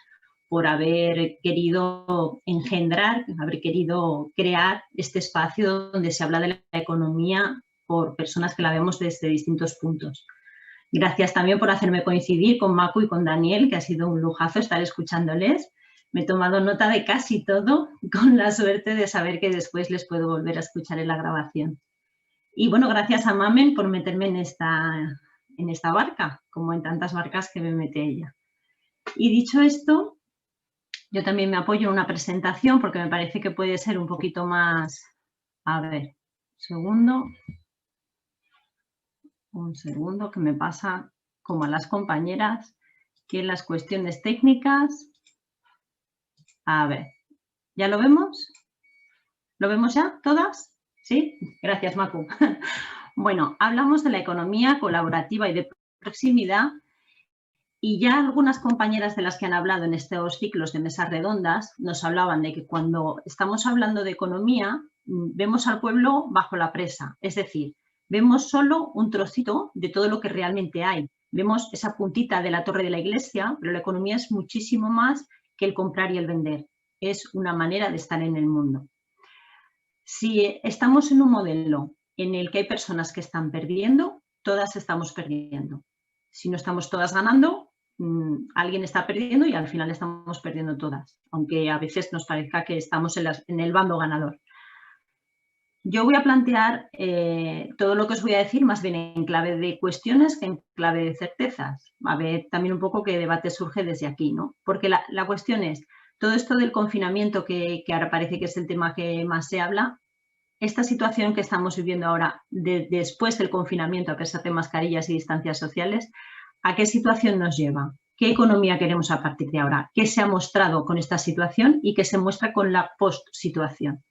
por haber querido engendrar, haber querido crear este espacio donde se habla de la economía por personas que la vemos desde distintos puntos. Gracias también por hacerme coincidir con Macu y con Daniel, que ha sido un lujazo estar escuchándoles. Me he tomado nota de casi todo, con la suerte de saber que después les puedo volver a escuchar en la grabación. Y bueno, gracias a Mamen por meterme en esta barca, como en tantas barcas que me mete ella. Y dicho esto, yo también me apoyo en una presentación porque me parece que puede ser un poquito más... A ver, un segundo que me pasa como a las compañeras, que en las cuestiones técnicas... A ver, ¿ya lo vemos? ¿Lo vemos ya todas? ¿Sí? Gracias, Macu. Bueno, hablamos de la economía colaborativa y de proximidad y ya algunas compañeras de las que han hablado en estos ciclos de mesas redondas nos hablaban de que cuando estamos hablando de economía vemos al pueblo bajo la presa, es decir, vemos solo un trocito de todo lo que realmente hay. Vemos esa puntita de la torre de la iglesia, pero la economía es muchísimo más que el comprar y el vender. Es una manera de estar en el mundo. Si estamos en un modelo en el que hay personas que están perdiendo, todas estamos perdiendo. Si no estamos todas ganando, alguien está perdiendo y al final estamos perdiendo todas, aunque a veces nos parezca que estamos en el bando ganador. Yo voy a plantear todo lo que os voy a decir más bien en clave de cuestiones que en clave de certezas. A ver también un poco qué debate surge desde aquí, ¿no? Porque la cuestión es, todo esto del confinamiento, que ahora parece que es el tema que más se habla, esta situación que estamos viviendo ahora, después del confinamiento, a pesar de mascarillas y distancias sociales, ¿a qué situación nos lleva? ¿Qué economía queremos a partir de ahora? ¿Qué se ha mostrado con esta situación y qué se muestra con la post-situación?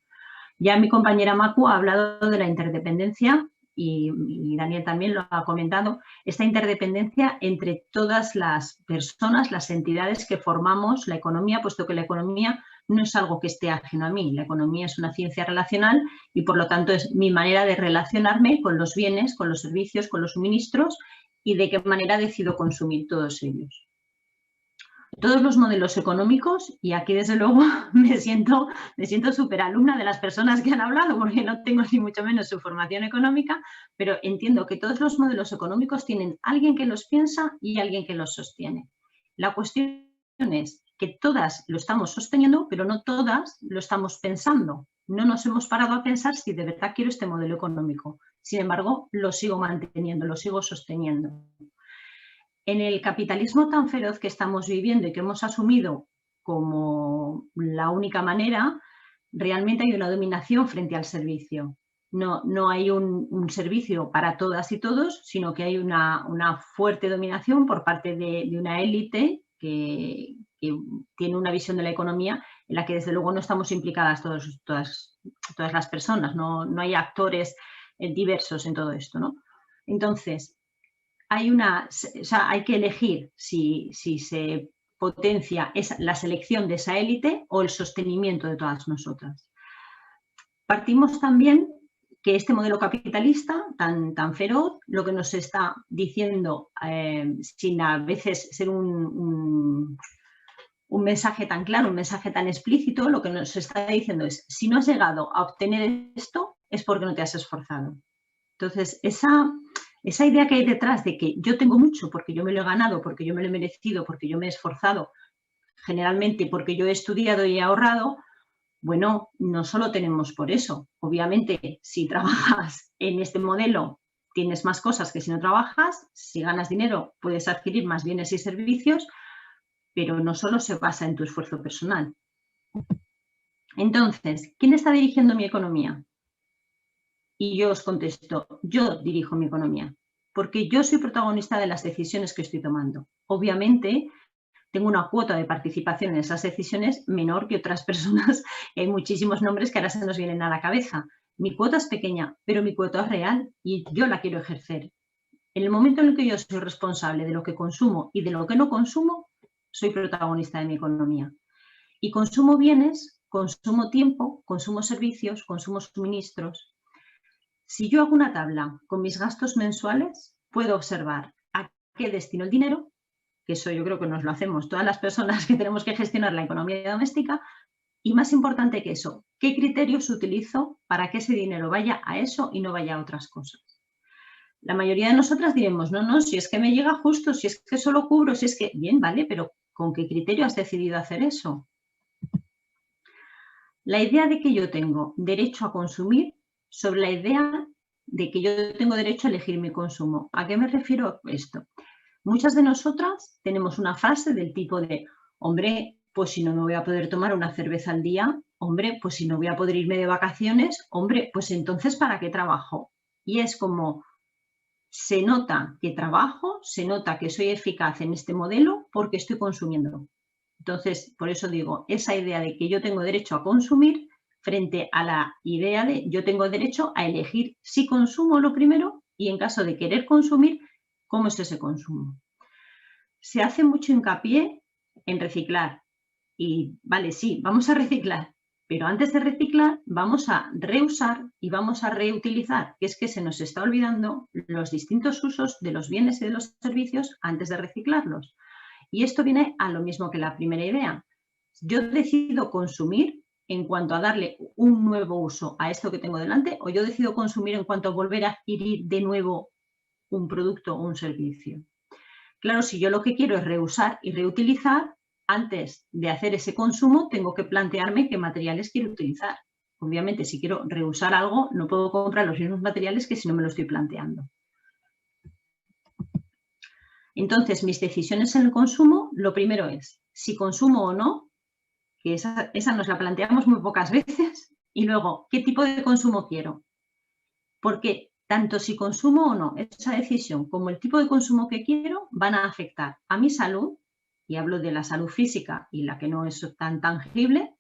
Ya mi compañera Macu ha hablado de la interdependencia y Daniel también lo ha comentado, esta interdependencia entre todas las personas, las entidades que formamos la economía, puesto que la economía no es algo que esté ajeno a mí. La economía es una ciencia relacional y, por lo tanto, es mi manera de relacionarme con los bienes, con los servicios, con los suministros y de qué manera decido consumir todos ellos. Todos los modelos económicos, y aquí desde luego me siento súper alumna de las personas que han hablado porque no tengo ni mucho menos su formación económica, pero entiendo que todos los modelos económicos tienen alguien que los piensa y alguien que los sostiene. La cuestión es que todas lo estamos sosteniendo, pero no todas lo estamos pensando. No nos hemos parado a pensar si de verdad quiero este modelo económico. Sin embargo, lo sigo manteniendo, lo sigo sosteniendo. En el capitalismo tan feroz que estamos viviendo y que hemos asumido como la única manera, realmente hay una dominación frente al servicio. No hay un servicio para todas y todos, sino que hay una fuerte dominación por parte de una élite que tiene una visión de la economía en la que desde luego no estamos implicadas todas las personas, no hay actores diversos en todo esto, ¿no? Entonces, hay que elegir si se potencia la selección de esa élite o el sostenimiento de todas nosotras. Partimos también que este modelo capitalista tan feroz, lo que nos está diciendo, sin a veces ser un mensaje tan claro, un mensaje tan explícito, lo que nos está diciendo es, si no has llegado a obtener esto, es porque no te has esforzado. Entonces, esa idea que hay detrás de que yo tengo mucho porque yo me lo he ganado, porque yo me lo he merecido, porque yo me he esforzado, generalmente porque yo he estudiado y he ahorrado, bueno, no solo tenemos por eso. Obviamente, si trabajas en este modelo, tienes más cosas que si no trabajas. Si ganas dinero, puedes adquirir más bienes y servicios, pero no solo se basa en tu esfuerzo personal. Entonces, ¿quién está dirigiendo mi economía? Y yo os contesto, yo dirijo mi economía, porque yo soy protagonista de las decisiones que estoy tomando. Obviamente, tengo una cuota de participación en esas decisiones menor que otras personas. Hay muchísimos nombres que ahora se nos vienen a la cabeza. Mi cuota es pequeña, pero mi cuota es real y yo la quiero ejercer. En el momento en el que yo soy responsable de lo que consumo y de lo que no consumo, soy protagonista de mi economía. Y consumo bienes, consumo tiempo, consumo servicios, consumo suministros. Si yo hago una tabla con mis gastos mensuales, puedo observar a qué destino el dinero, que eso yo creo que nos lo hacemos todas las personas que tenemos que gestionar la economía doméstica, y más importante que eso, qué criterios utilizo para que ese dinero vaya a eso y no vaya a otras cosas. La mayoría de nosotras diremos, no, si es que me llega justo, si es que solo cubro, si es que, bien, vale, pero ¿con qué criterio has decidido hacer eso? La idea de que yo tengo derecho a consumir sobre la idea de que yo tengo derecho a elegir mi consumo. ¿A qué me refiero esto? Muchas de nosotras tenemos una frase del tipo de, hombre, pues si no me voy a poder tomar una cerveza al día, hombre, pues si no voy a poder irme de vacaciones, hombre, pues entonces ¿para qué trabajo? Y es como, se nota que trabajo, se nota que soy eficaz en este modelo porque estoy consumiendo. Entonces, por eso digo, esa idea de que yo tengo derecho a consumir frente a la idea de yo tengo derecho a elegir si consumo lo primero y en caso de querer consumir, ¿cómo es ese consumo? Se hace mucho hincapié en reciclar y, vale, sí, vamos a reciclar, pero antes de reciclar vamos a reusar y vamos a reutilizar, que es que se nos está olvidando los distintos usos de los bienes y de los servicios antes de reciclarlos. Y esto viene a lo mismo que la primera idea. Yo decido consumir en cuanto a darle un nuevo uso a esto que tengo delante o yo decido consumir en cuanto a volver a adquirir de nuevo un producto o un servicio. Claro, si yo lo que quiero es reusar y reutilizar, antes de hacer ese consumo tengo que plantearme qué materiales quiero utilizar. Obviamente, si quiero reusar algo, no puedo comprar los mismos materiales que si no me lo estoy planteando. Entonces, mis decisiones en el consumo, lo primero es si consumo o no, que esa nos la planteamos muy pocas veces, y luego, ¿qué tipo de consumo quiero? Porque tanto si consumo o no, esa decisión como el tipo de consumo que quiero van a afectar a mi salud, y hablo de la salud física y la que no es tan tangible,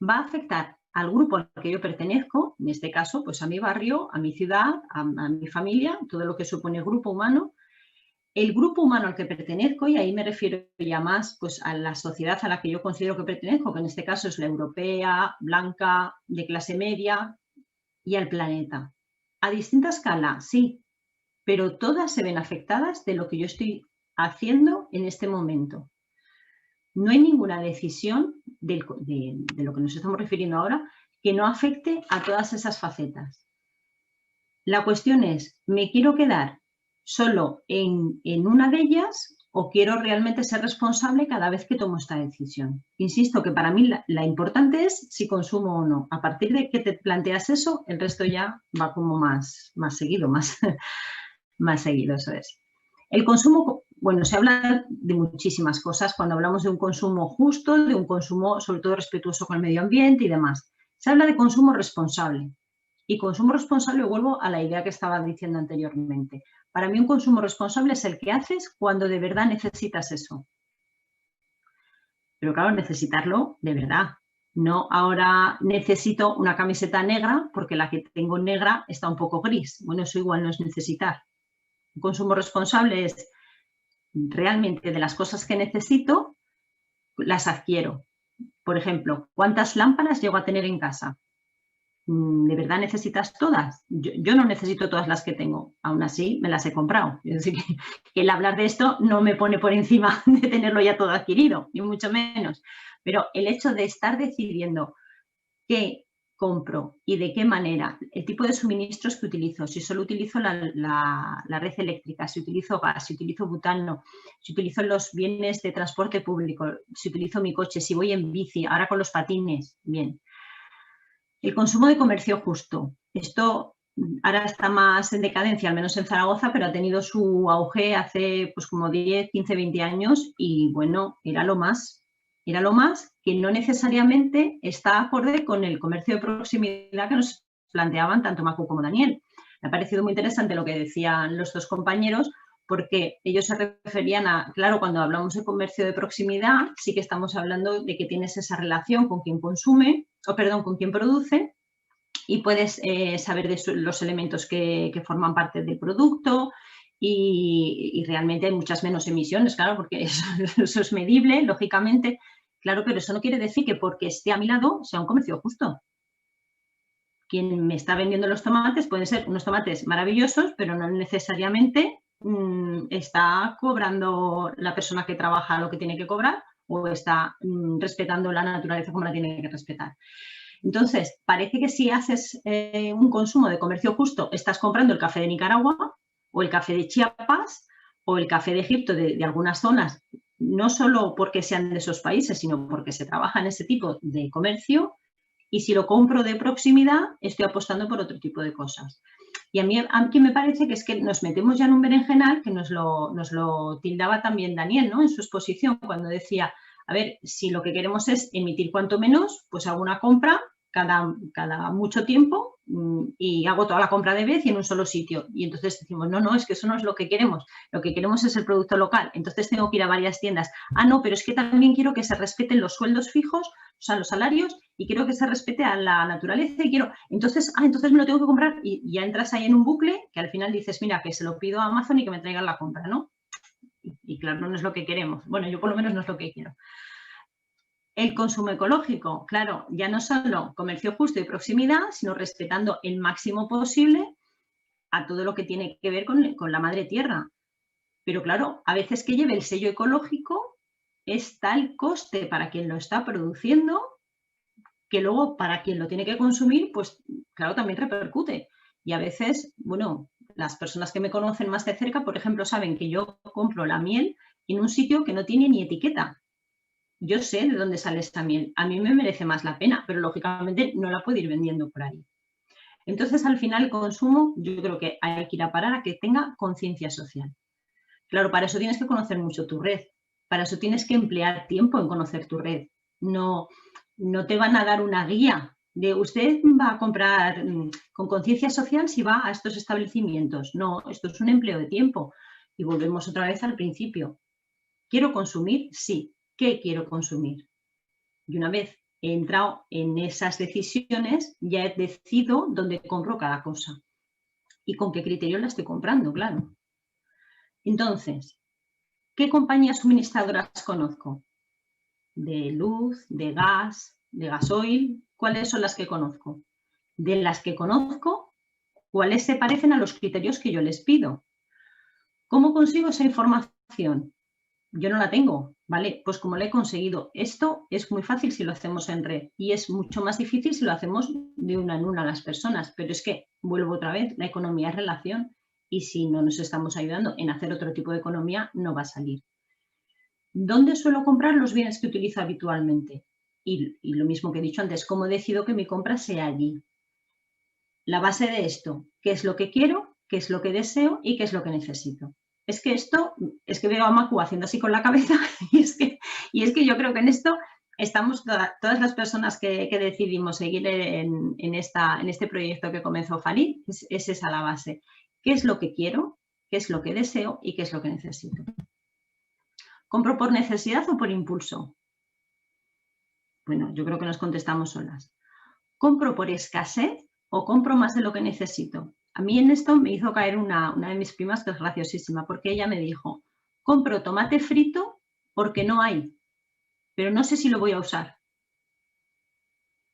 va a afectar al grupo al que yo pertenezco, en este caso, pues a mi barrio, a mi ciudad, a mi familia, todo lo que supone grupo humano. El grupo humano al que pertenezco, y ahí me refiero ya más pues, a la sociedad a la que yo considero que pertenezco, que en este caso es la europea, blanca, de clase media, y al planeta. A distinta escala, sí, pero todas se ven afectadas de lo que yo estoy haciendo en este momento. No hay ninguna decisión de lo que nos estamos refiriendo ahora que no afecte a todas esas facetas. La cuestión es, ¿me quiero quedar solo en una de ellas o quiero realmente ser responsable cada vez que tomo esta decisión? Insisto que para mí la importante es si consumo o no. A partir de que te planteas eso, el resto ya va como más seguido, más seguido, eso es. El consumo, bueno, se habla de muchísimas cosas cuando hablamos de un consumo justo, de un consumo sobre todo respetuoso con el medio ambiente y demás. Se habla de consumo responsable. Y consumo responsable, vuelvo a la idea que estaba diciendo anteriormente. Para mí un consumo responsable es el que haces cuando de verdad necesitas eso. Pero claro, necesitarlo de verdad. No ahora necesito una camiseta negra porque la que tengo negra está un poco gris. Bueno, eso igual no es necesitar. Un consumo responsable es realmente de las cosas que necesito, las adquiero. Por ejemplo, ¿cuántas lámparas llego a tener en casa? ¿De verdad necesitas todas? Yo no necesito todas las que tengo, aún así me las he comprado. Es decir, que el hablar de esto no me pone por encima de tenerlo ya todo adquirido, ni mucho menos. Pero el hecho de estar decidiendo qué compro y de qué manera, el tipo de suministros que utilizo, si solo utilizo la red eléctrica, si utilizo gas, si utilizo butano, si utilizo los bienes de transporte público, si utilizo mi coche, si voy en bici, ahora con los patines, bien. El consumo de comercio justo. Esto ahora está más en decadencia, al menos en Zaragoza, pero ha tenido su auge hace pues como 10, 15, 20 años y bueno, era lo más que no necesariamente está acorde con el comercio de proximidad que nos planteaban tanto Macu como Daniel. Me ha parecido muy interesante lo que decían los dos compañeros porque ellos se referían a, claro, cuando hablamos de comercio de proximidad, sí que estamos hablando de que tienes esa relación con quien consume, con quien produce, y puedes saber de los elementos que forman parte del producto, y realmente hay muchas menos emisiones, claro, porque eso es medible, lógicamente, claro, pero eso no quiere decir que porque esté a mi lado sea un comercio justo. Quien me está vendiendo los tomates pueden ser unos tomates maravillosos, pero no necesariamente está cobrando la persona que trabaja lo que tiene que cobrar o está respetando la naturaleza como la tiene que respetar. Entonces, parece que si haces un consumo de comercio justo, estás comprando el café de Nicaragua o el café de Chiapas o el café de Egipto de algunas zonas, no solo porque sean de esos países, sino porque se trabaja en ese tipo de comercio. Y si lo compro de proximidad, estoy apostando por otro tipo de cosas. Y a mí me parece que es que nos metemos ya en un berenjenal que nos lo tildaba también Daniel, ¿no? En su exposición, cuando decía, a ver, si lo que queremos es emitir cuanto menos, pues hago una compra cada mucho tiempo y hago toda la compra de vez y en un solo sitio. Y entonces decimos, no, es que eso no es lo que queremos. Lo que queremos es el producto local. Entonces tengo que ir a varias tiendas. Ah, no, pero es que también quiero que se respeten los sueldos fijos, o sea, los salarios, y quiero que se respete a la naturaleza y quiero, entonces me lo tengo que comprar y ya entras ahí en un bucle que al final dices, mira, que se lo pido a Amazon y que me traigan la compra, ¿no? Y claro, no es lo que queremos. Bueno, yo por lo menos no es lo que quiero. El consumo ecológico, claro, ya no solo comercio justo y proximidad, sino respetando el máximo posible a todo lo que tiene que ver con la madre tierra. Pero claro, a veces que lleve el sello ecológico es tal coste para quien lo está produciendo que luego para quien lo tiene que consumir, pues claro, también repercute. Y a veces, bueno, las personas que me conocen más de cerca, por ejemplo, saben que yo compro la miel en un sitio que no tiene ni etiqueta. Yo sé de dónde sale esta miel. A mí me merece más la pena, pero lógicamente no la puedo ir vendiendo por ahí. Entonces, al final, el consumo, yo creo que hay que ir a parar a que tenga conciencia social. Claro, para eso tienes que conocer mucho tu red. Para eso tienes que emplear tiempo en conocer tu red. No te van a dar una guía de usted va a comprar con conciencia social si va a estos establecimientos. No, esto es un empleo de tiempo. Y volvemos otra vez al principio. ¿Quiero consumir? Sí. ¿Qué quiero consumir? Y una vez he entrado en esas decisiones, ya decido dónde compro cada cosa y con qué criterio la estoy comprando, claro. Entonces, ¿qué compañías suministradoras conozco? De luz, de gas, de gasoil. ¿Cuáles son las que conozco? De las que conozco, ¿cuáles se parecen a los criterios que yo les pido? ¿Cómo consigo esa información? Yo no la tengo, ¿vale? Pues como la he conseguido. Esto es muy fácil si lo hacemos en red y es mucho más difícil si lo hacemos de una en una a las personas. Pero es que, vuelvo otra vez, la economía es relación y si no nos estamos ayudando en hacer otro tipo de economía, no va a salir. ¿Dónde suelo comprar los bienes que utilizo habitualmente? Y lo mismo que he dicho antes, ¿cómo decido que mi compra sea allí? La base de esto, ¿qué es lo que quiero? ¿Qué es lo que deseo? ¿Y qué es lo que necesito? Es que veo a Macu haciendo así con la cabeza y es que yo creo que en esto estamos todas las personas que decidimos seguir en este proyecto que comenzó Farid, es esa la base. ¿Qué es lo que quiero? ¿Qué es lo que deseo? ¿Y qué es lo que necesito? ¿Compro por necesidad o por impulso? Bueno, yo creo que nos contestamos solas. ¿Compro por escasez o compro más de lo que necesito? A mí en esto me hizo caer una de mis primas que es graciosísima, porque ella me dijo, compro tomate frito porque no hay, pero no sé si lo voy a usar.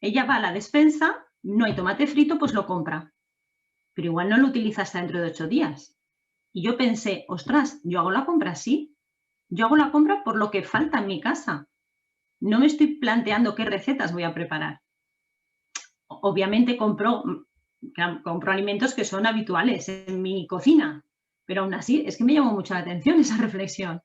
Ella va a la despensa, no hay tomate frito, pues lo compra, pero igual no lo utiliza hasta dentro de 8 días. Y yo pensé, ostras, yo hago la compra así, yo hago la compra por lo que falta en mi casa. No me estoy planteando qué recetas voy a preparar. Obviamente compro alimentos que son habituales en mi cocina, pero aún así es que me llamó mucho la atención esa reflexión.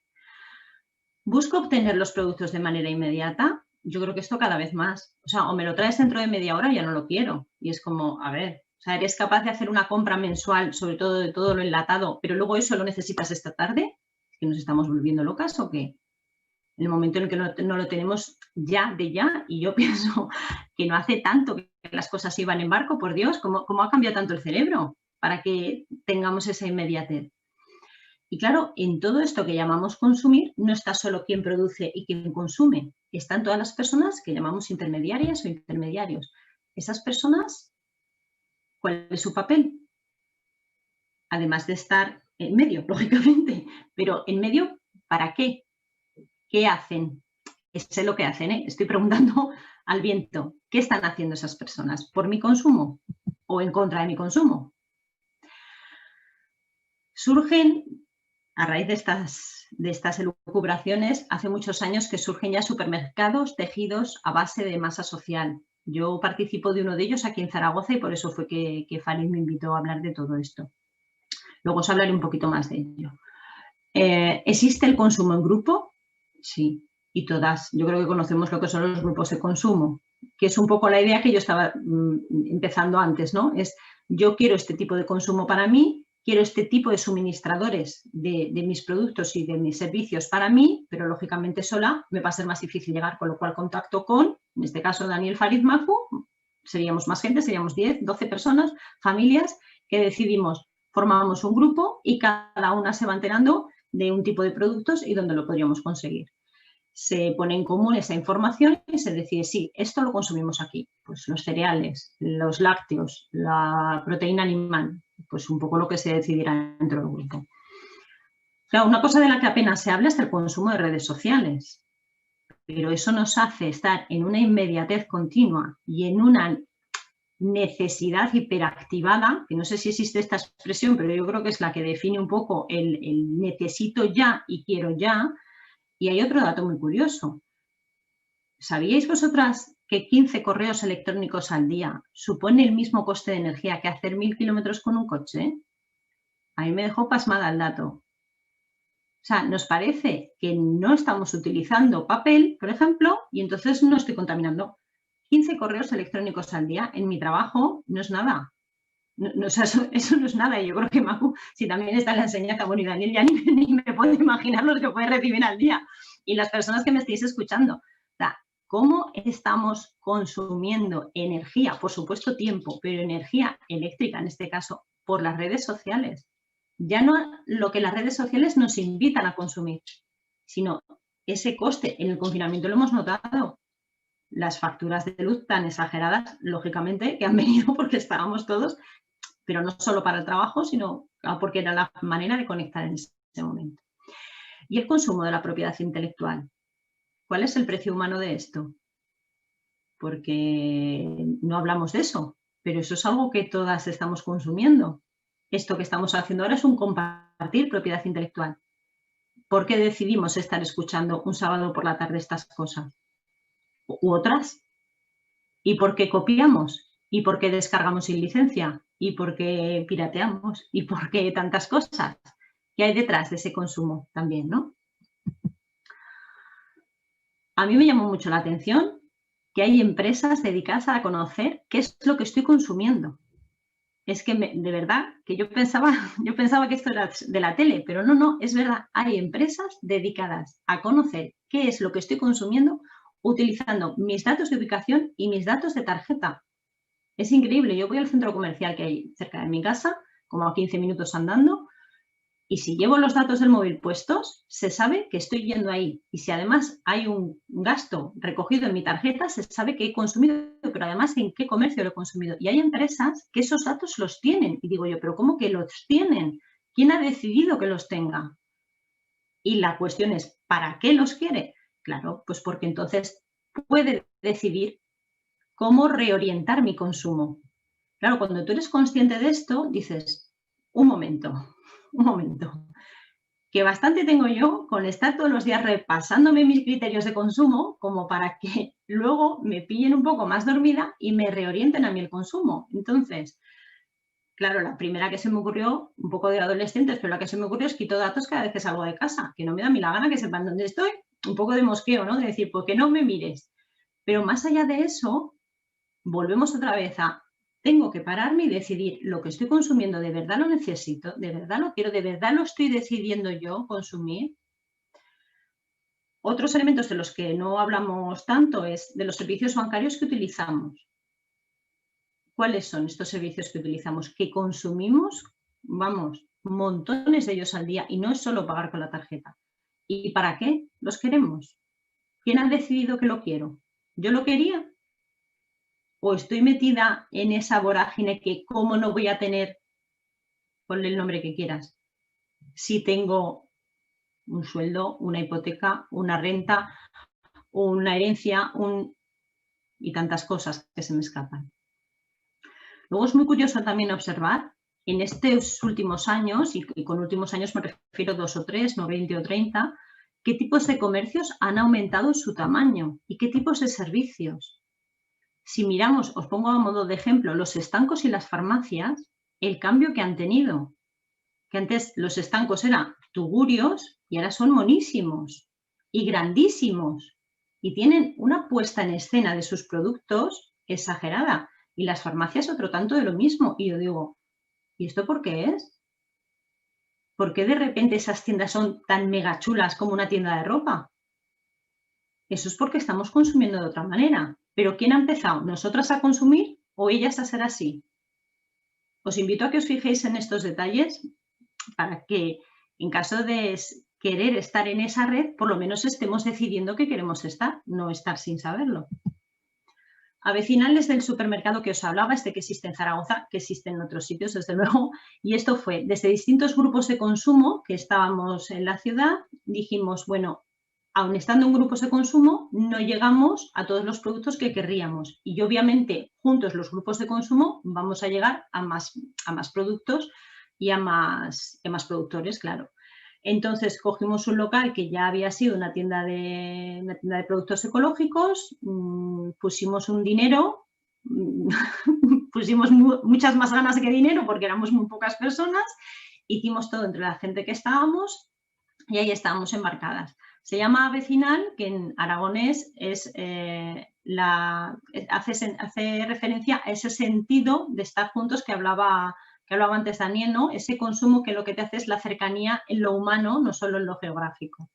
¿Busco obtener los productos de manera inmediata? Yo creo que esto cada vez más. O sea, o me lo traes dentro de media hora, ya no lo quiero. Y es como, a ver, o sea, ¿eres capaz de hacer una compra mensual, sobre todo de todo lo enlatado, pero luego eso lo necesitas esta tarde? ¿Que nos estamos volviendo locas o qué? En el momento en el que no lo tenemos ya de ya, y yo pienso que no hace tanto que las cosas iban en barco, por Dios, ¿cómo ha cambiado tanto el cerebro para que tengamos esa inmediatez? Y claro, en todo esto que llamamos consumir, no está solo quien produce y quien consume, están todas las personas que llamamos intermediarias o intermediarios. Esas personas, ¿cuál es su papel? Además de estar en medio, lógicamente, pero en medio, ¿para qué? ¿Qué hacen? Sé lo que hacen, ¿eh? Estoy preguntando al viento, ¿qué están haciendo esas personas? ¿Por mi consumo o en contra de mi consumo? Surgen, a raíz de estas elucubraciones, hace muchos años que surgen ya supermercados tejidos a base de masa social. Yo participo de uno de ellos aquí en Zaragoza y por eso fue que Farid me invitó a hablar de todo esto. Luego os hablaré un poquito más de ello. ¿Existe el consumo en grupo? Sí, y todas. Yo creo que conocemos lo que son los grupos de consumo, que es un poco la idea que yo estaba empezando antes, ¿no? Es, yo quiero este tipo de consumo para mí, quiero este tipo de suministradores de mis productos y de mis servicios para mí, pero lógicamente sola me va a ser más difícil llegar, con lo cual contacto con, en este caso, Daniel Farid Macu, seríamos más gente, seríamos 10, 12 personas, familias, que decidimos, formamos un grupo y cada una se va enterando de un tipo de productos y dónde lo podríamos conseguir. Se pone en común esa información y se decide, sí, esto lo consumimos aquí. Pues los cereales, los lácteos, la proteína animal, pues un poco lo que se decidirá dentro del grupo. Claro, una cosa de la que apenas se habla es el consumo de redes sociales, pero eso nos hace estar en una inmediatez continua y en una necesidad hiperactivada, que no sé si existe esta expresión, pero yo creo que es la que define un poco el necesito ya y quiero ya. Y hay otro dato muy curioso. ¿Sabíais vosotras que 15 correos electrónicos al día supone el mismo coste de energía que hacer 1000 kilómetros con un coche? A mí me dejó pasmada el dato. O sea, nos parece que no estamos utilizando papel, por ejemplo, y entonces no estoy contaminando. 15 correos electrónicos al día en mi trabajo no es nada. No, o sea, eso no es nada. Y yo creo que Macu, si también está en la enseñanza, bueno, y Daniel ya ni me puedo imaginar los que puede recibir al día. Y las personas que me estáis escuchando. O sea, ¿cómo estamos consumiendo energía? Por supuesto tiempo, pero energía eléctrica en este caso, por las redes sociales. Ya no lo que las redes sociales nos invitan a consumir, sino ese coste. En el confinamiento lo hemos notado. Las facturas de luz tan exageradas, lógicamente, que han venido porque estábamos todos, pero no solo para el trabajo, sino porque era la manera de conectar en ese momento. Y el consumo de la propiedad intelectual. ¿Cuál es el precio humano de esto? Porque no hablamos de eso, pero eso es algo que todas estamos consumiendo. Esto que estamos haciendo ahora es un compartir propiedad intelectual. ¿Por qué decidimos estar escuchando un sábado por la tarde estas cosas? ¿U otras? ¿Y por qué copiamos? ¿Y por qué descargamos sin licencia? ¿Y por qué pirateamos? ¿Y por qué tantas cosas? ¿Qué hay detrás de ese consumo también, no? A mí me llamó mucho la atención que hay empresas dedicadas a conocer qué es lo que estoy consumiendo. Es que de verdad que yo pensaba que esto era de la tele, pero no, es verdad, hay empresas dedicadas a conocer qué es lo que estoy consumiendo utilizando mis datos de ubicación y mis datos de tarjeta. Es increíble, yo voy al centro comercial que hay cerca de mi casa, como a 15 minutos andando, y si llevo los datos del móvil puestos, se sabe que estoy yendo ahí. Y si además hay un gasto recogido en mi tarjeta, se sabe que he consumido, pero además en qué comercio lo he consumido. Y hay empresas que esos datos los tienen. Y digo yo, ¿pero cómo que los tienen? ¿Quién ha decidido que los tenga? Y la cuestión es, ¿para qué los quiere? Claro, pues porque entonces puede decidir cómo reorientar mi consumo. Claro, cuando tú eres consciente de esto, dices, un momento, que bastante tengo yo con estar todos los días repasándome mis criterios de consumo como para que luego me pillen un poco más dormida y me reorienten a mí el consumo. Entonces, claro, la primera que se me ocurrió, un poco de adolescentes, pero la que se me ocurrió es quito datos cada vez que salgo de casa, que no me da ni la gana que sepan dónde estoy, un poco de mosqueo, ¿no? De decir, pues que no me mires. Pero más allá de eso, volvemos otra vez a, tengo que pararme y decidir lo que estoy consumiendo, ¿de verdad lo necesito? ¿De verdad lo quiero? ¿De verdad lo estoy decidiendo yo consumir? Otros elementos de los que no hablamos tanto es de los servicios bancarios que utilizamos. ¿Cuáles son estos servicios que utilizamos? Que consumimos, vamos, montones de ellos al día y no es solo pagar con la tarjeta. ¿Y para qué los queremos? ¿Quién ha decidido que lo quiero? ¿Yo lo quería? ¿O estoy metida en esa vorágine que cómo no voy a tener, ponle el nombre que quieras, si tengo un sueldo, una hipoteca, una renta, una herencia, y tantas cosas que se me escapan. Luego es muy curioso también observar en estos últimos años, y con últimos años me refiero a 2 o 3, no 20 o 30, qué tipos de comercios han aumentado su tamaño y qué tipos de servicios. Si miramos, os pongo a modo de ejemplo, los estancos y las farmacias, el cambio que han tenido. Que antes los estancos eran tugurios y ahora son monísimos y grandísimos. Y tienen una puesta en escena de sus productos exagerada. Y las farmacias otro tanto de lo mismo. Y yo digo, ¿y esto por qué es? ¿Por qué de repente esas tiendas son tan mega chulas como una tienda de ropa? Eso es porque estamos consumiendo de otra manera. ¿Pero quién ha empezado? ¿Nosotras a consumir o ellas a ser así? Os invito a que os fijéis en estos detalles para que en caso de querer estar en esa red, por lo menos estemos decidiendo que queremos estar, no estar sin saberlo. A vecinales del supermercado que os hablaba, que existe en Zaragoza, que existe en otros sitios, desde luego, y esto fue desde distintos grupos de consumo que estábamos en la ciudad, dijimos, bueno, aun estando en grupos de consumo, no llegamos a todos los productos que querríamos. Y obviamente, juntos los grupos de consumo, vamos a llegar a más productos y a más productores, claro. Entonces, cogimos un local que ya había sido una tienda de productos ecológicos, pusimos un dinero, pusimos muchas más ganas que dinero porque éramos muy pocas personas, hicimos todo entre la gente que estábamos y ahí estábamos embarcadas. Se llama Vecinal, que en aragonés hace referencia a ese sentido de estar juntos que hablaba antes Daniel, ¿no? Ese consumo que lo que te hace es la cercanía en lo humano, no solo en lo geográfico.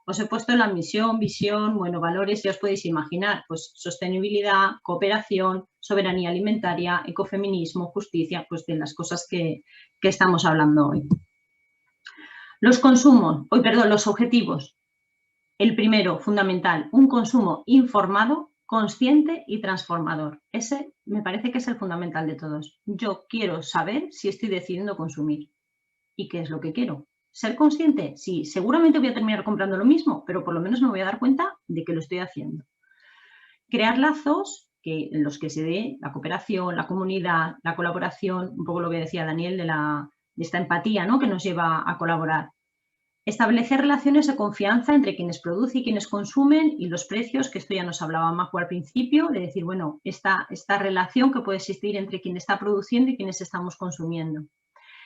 Os he puesto la misión, visión, bueno, valores, ya os podéis imaginar, pues sostenibilidad, cooperación, soberanía alimentaria, ecofeminismo, justicia, pues de las cosas que estamos hablando hoy. Los objetivos. El primero, fundamental, un consumo informado, consciente y transformador. Ese me parece que es el fundamental de todos. Yo quiero saber si estoy decidiendo consumir y qué es lo que quiero. ¿Ser consciente? Sí, seguramente voy a terminar comprando lo mismo, pero por lo menos me voy a dar cuenta de que lo estoy haciendo. Crear lazos en los que se dé la cooperación, la comunidad, la colaboración, un poco lo que decía Daniel de esta empatía, ¿no?, que nos lleva a colaborar. Establecer relaciones de confianza entre quienes producen y quienes consumen y los precios, que esto ya nos hablaba Majo al principio, de decir, bueno, esta relación que puede existir entre quien está produciendo y quienes estamos consumiendo.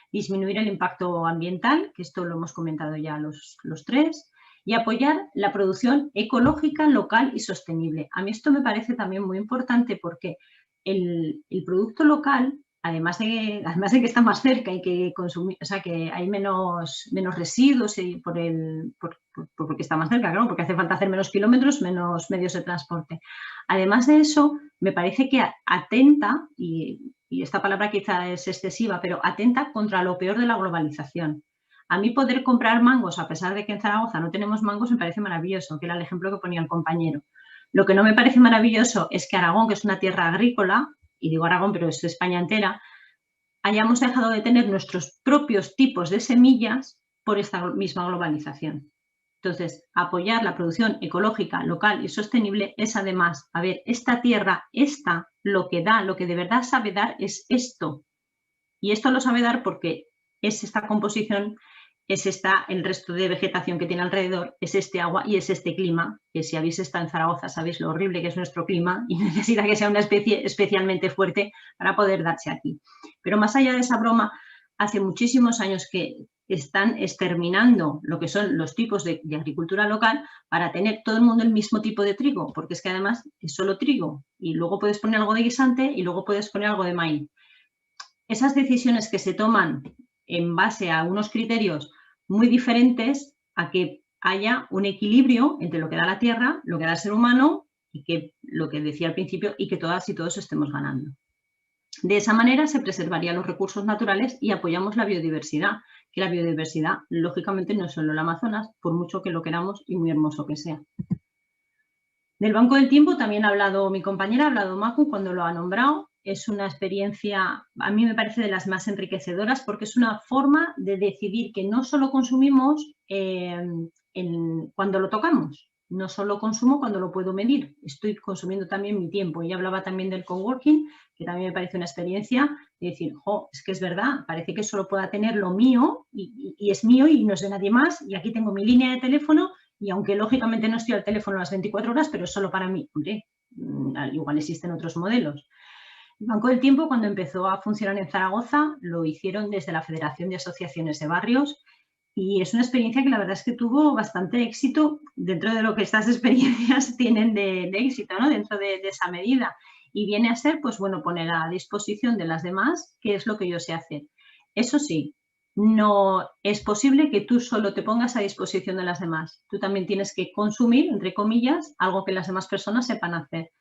Disminuir el impacto ambiental, que esto lo hemos comentado ya los tres, y apoyar la producción ecológica, local y sostenible. A mí esto me parece también muy importante porque el producto local, además de que está más cerca y que consumir, o sea, que hay menos residuos porque está más cerca, claro, porque hace falta hacer menos kilómetros, menos medios de transporte. Además de eso, me parece que atenta, y esta palabra quizá es excesiva, pero atenta contra lo peor de la globalización. A mí poder comprar mangos, a pesar de que en Zaragoza no tenemos mangos, me parece maravilloso, que era el ejemplo que ponía el compañero. Lo que no me parece maravilloso es que Aragón, que es una tierra agrícola, y digo Aragón, pero es España entera, hayamos dejado de tener nuestros propios tipos de semillas por esta misma globalización. Entonces, apoyar la producción ecológica, local y sostenible es además, a ver, esta tierra, lo que da, lo que de verdad sabe dar es esto. Y esto lo sabe dar porque es esta composición, es el resto de vegetación que tiene alrededor, es este agua y es este clima, que si habéis estado en Zaragoza sabéis lo horrible que es nuestro clima y necesita que sea una especie especialmente fuerte para poder darse aquí. Pero más allá de esa broma, hace muchísimos años que están exterminando lo que son los tipos de agricultura local para tener todo el mundo el mismo tipo de trigo, porque es que además es solo trigo y luego puedes poner algo de guisante y luego puedes poner algo de maíz. Esas decisiones que se toman en base a unos criterios muy diferentes a que haya un equilibrio entre lo que da la tierra, lo que da el ser humano y que lo que decía al principio y que todas y todos estemos ganando. De esa manera se preservarían los recursos naturales y apoyamos la biodiversidad, que la biodiversidad lógicamente no es solo el Amazonas, por mucho que lo queramos y muy hermoso que sea. Del Banco del Tiempo también ha hablado mi compañera, ha hablado Macu cuando lo ha nombrado. es una experiencia, a mí me parece de las más enriquecedoras porque es una forma de decidir que no solo consumimos cuando lo tocamos, no solo consumo cuando lo puedo medir, estoy consumiendo también mi tiempo. Y hablaba también del coworking, que también me parece una experiencia de decir, jo, es que es verdad, parece que solo pueda tener lo mío y es mío y no es de nadie más, y aquí tengo mi línea de teléfono y aunque lógicamente no estoy al teléfono las 24 horas, pero es solo para mí. Hombre, igual existen otros modelos. El Banco del Tiempo, cuando empezó a funcionar en Zaragoza, lo hicieron desde la Federación de Asociaciones de Barrios y es una experiencia que la verdad es que tuvo bastante éxito dentro de lo que estas experiencias tienen de éxito, ¿no? Dentro de esa medida. Y viene a ser, pues bueno, poner a disposición de las demás qué es lo que yo sé hacer. Eso sí, no es posible que tú solo te pongas a disposición de las demás. Tú también tienes que consumir, entre comillas, algo que las demás personas sepan hacer.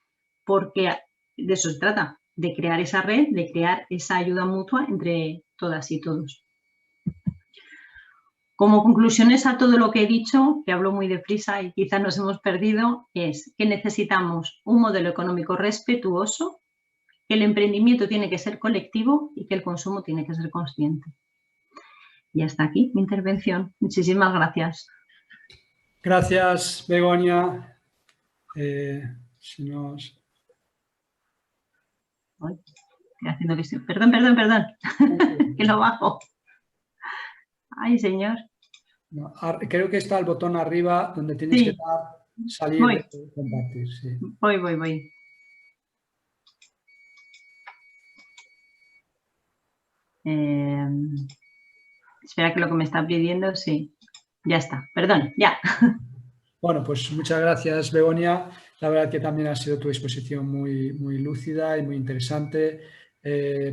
Porque de eso se trata, de crear esa red, de crear esa ayuda mutua entre todas y todos. Como conclusiones a todo lo que he dicho, que hablo muy deprisa y quizás nos hemos perdido, es que necesitamos un modelo económico respetuoso, que el emprendimiento tiene que ser colectivo y que el consumo tiene que ser consciente. Y hasta aquí mi intervención. Muchísimas gracias. Gracias, Begoña. Estoy haciendo que sí. Perdón. Que lo bajo. Ay, señor. No, creo que está el botón arriba donde tienes que dar, salir Voy. de compartir. Sí. Voy. Espera que lo que me está pidiendo, sí. Ya está, perdón, ya. Bueno, pues muchas gracias, Begoña. La verdad que también ha sido tu exposición muy, muy lúcida y muy interesante,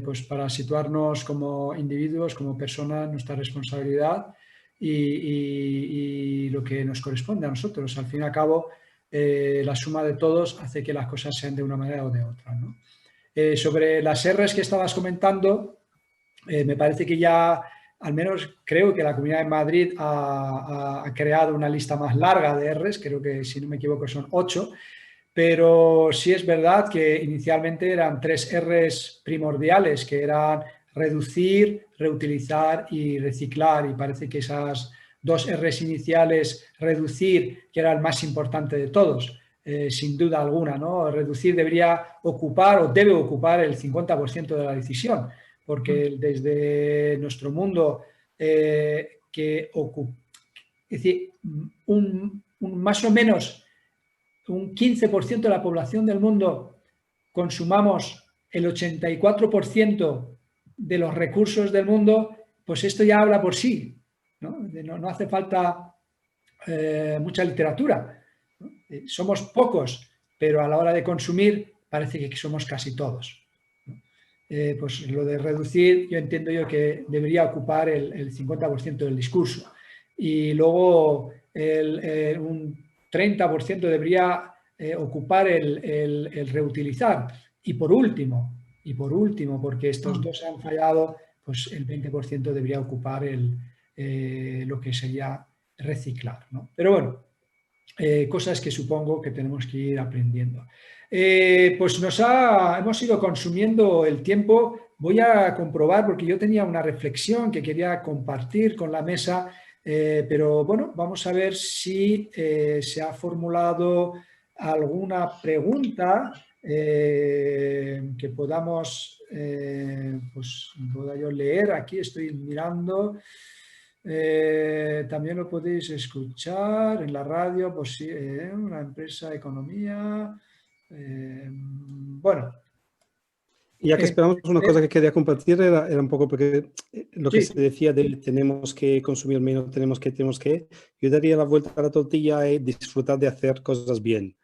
pues para situarnos como individuos, como personas, nuestra responsabilidad y lo que nos corresponde a nosotros. Al fin y al cabo, la suma de todos hace que las cosas sean de una manera o de otra, ¿no? Sobre las R's que estabas comentando, me parece que ya, al menos creo que la Comunidad de Madrid ha creado una lista más larga de R's, creo que si no me equivoco son 8, pero sí es verdad que inicialmente eran 3 R's primordiales, que eran reducir, reutilizar y reciclar, y parece que esas 2 R's iniciales, reducir, que era el más importante de todos, sin duda alguna, ¿no? Reducir debería ocupar o debe ocupar el 50% de la decisión, porque desde nuestro mundo que ocupa, es decir, más o menos un 15% de la población del mundo consumamos el 84% de los recursos del mundo, pues esto ya habla por sí. No hace falta mucha literatura. ¿No? Somos pocos, pero a la hora de consumir parece que somos casi todos. Pues lo de reducir, yo entiendo que debería ocupar el 50% del discurso. Y luego un 30% debería ocupar el reutilizar. Y por último, porque estos dos han fallado, pues el 20% debería ocupar lo que sería reciclar, ¿no? Pero bueno, cosas que supongo que tenemos que ir aprendiendo. Pues hemos ido consumiendo el tiempo. Voy a comprobar, porque yo tenía una reflexión que quería compartir con la mesa, pero bueno, vamos a ver si se ha formulado alguna pregunta que podamos, pues pueda yo leer. Aquí estoy mirando. También lo podéis escuchar en la radio, pues sí, una empresa, economía. Bueno. Ya que esperamos, una cosa que quería compartir era un poco porque lo que se decía de tenemos que consumir menos, tenemos que, yo daría la vuelta a la tortilla y disfrutar de hacer cosas bien.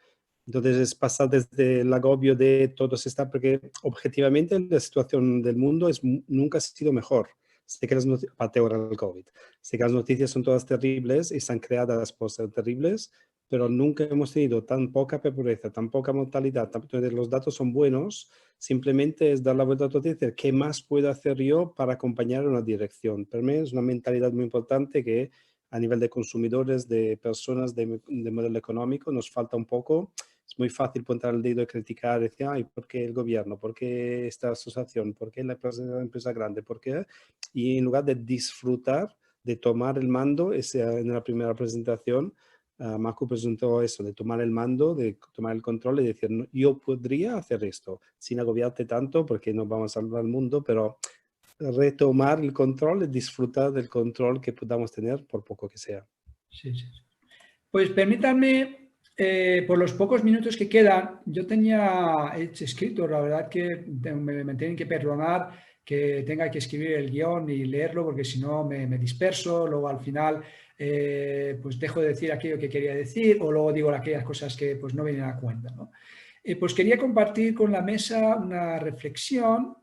Entonces es pasar desde el agobio de todos estar, porque objetivamente la situación del mundo nunca ha sido mejor. Sé que las noticias, aparte ahora del COVID, sé que las noticias son todas terribles y están creadas por ser terribles, pero nunca hemos tenido tan poca pobreza, tan poca mortalidad. Entonces los datos son buenos, simplemente es dar la vuelta a todo y decir, ¿qué más puedo hacer yo para acompañar en una dirección? Para mí es una mentalidad muy importante que a nivel de consumidores, de personas, de modelo económico, nos falta un poco. Es muy fácil poner el dedo y criticar, decir, ay, ¿por qué el gobierno? ¿Por qué esta asociación? ¿Por qué la empresa grande? ¿Por qué? Y en lugar de disfrutar, de tomar el mando, en la primera presentación, Marco presentó eso, de tomar el mando, de tomar el control y decir, no, yo podría hacer esto, sin agobiarte tanto, porque no vamos a salvar el mundo, pero retomar el control y disfrutar del control que podamos tener, por poco que sea. Sí, sí. Pues permítanme, por los pocos minutos que quedan, yo tenía escrito, la verdad que me tienen que perdonar que tenga que escribir el guión y leerlo, porque si no me disperso, luego al final pues dejo de decir aquello que quería decir, o luego digo aquellas cosas que pues no vienen a cuenta, ¿no? Pues quería compartir con la mesa una reflexión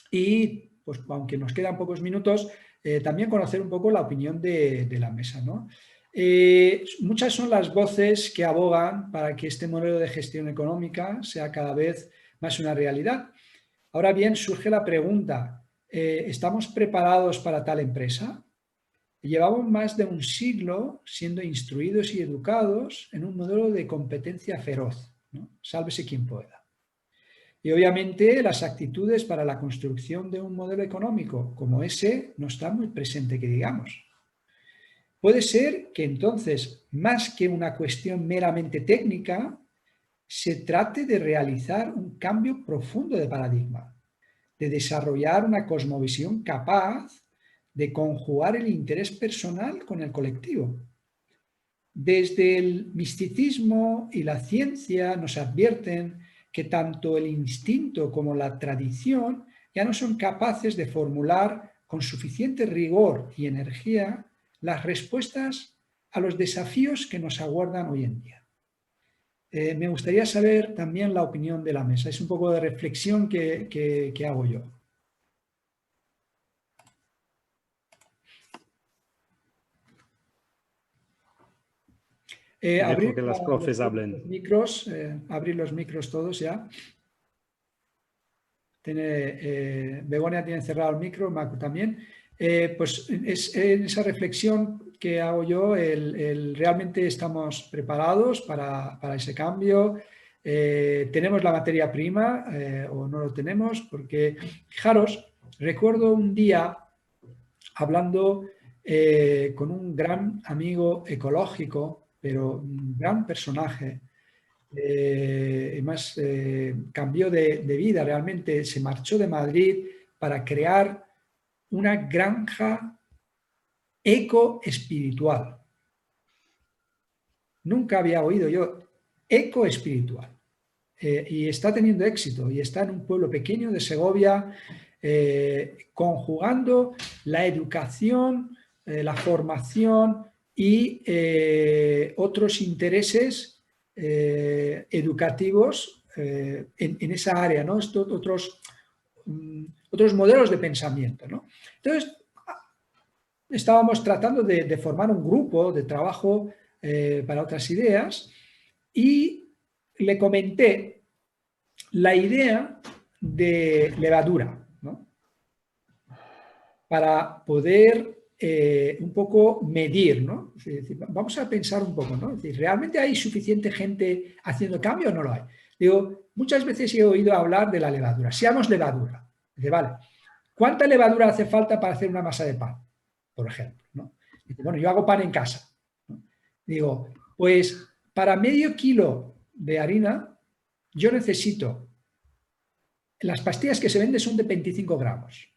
y, pues aunque nos quedan pocos minutos, también conocer un poco la opinión de la mesa, ¿no? Muchas son las voces que abogan para que este modelo de gestión económica sea cada vez más una realidad. Ahora bien, surge la pregunta, ¿estamos preparados para tal empresa? Llevamos más de un siglo siendo instruidos y educados en un modelo de competencia feroz, ¿no? Sálvese quien pueda. Y obviamente las actitudes para la construcción de un modelo económico como ese no están muy presente, que digamos. Puede ser que entonces, más que una cuestión meramente técnica, se trate de realizar un cambio profundo de paradigma, de desarrollar una cosmovisión capaz de conjugar el interés personal con el colectivo. Desde el misticismo y la ciencia nos advierten que tanto el instinto como la tradición ya no son capaces de formular con suficiente rigor y energía las respuestas a los desafíos que nos aguardan hoy en día. Me gustaría saber también la opinión de la mesa. Es un poco de reflexión que hago yo. Dejo que las profes hablen. Los micros, abrir los micros todos ya. Begonia tiene cerrado el micro, Marco también. Pues es en esa reflexión que hago yo, realmente estamos preparados para ese cambio. ¿Tenemos la materia prima o no lo tenemos? Porque, fijaros, recuerdo un día hablando con un gran amigo ecológico, pero un gran personaje, además cambió de vida realmente, se marchó de Madrid para crear una granja eco-espiritual. Nunca había oído yo eco-espiritual. Y está teniendo éxito y está en un pueblo pequeño de Segovia, conjugando la educación, la formación y otros intereses educativos en esa área, ¿no? Otros modelos de pensamiento, ¿no? Entonces, estábamos tratando de formar un grupo de trabajo para otras ideas y le comenté la idea de levadura, ¿no? Para poder un poco medir, ¿no? Es decir, vamos a pensar un poco, ¿no? Es decir, ¿realmente hay suficiente gente haciendo cambio o no lo hay? Digo, muchas veces he oído hablar de la levadura. Seamos levadura. Dice, vale, ¿cuánta levadura hace falta para hacer una masa de pan? Por ejemplo, ¿no? Dice, bueno, yo hago pan en casa, ¿no? Digo, pues para medio kilo de harina yo necesito, las pastillas que se venden son de 25 gramos.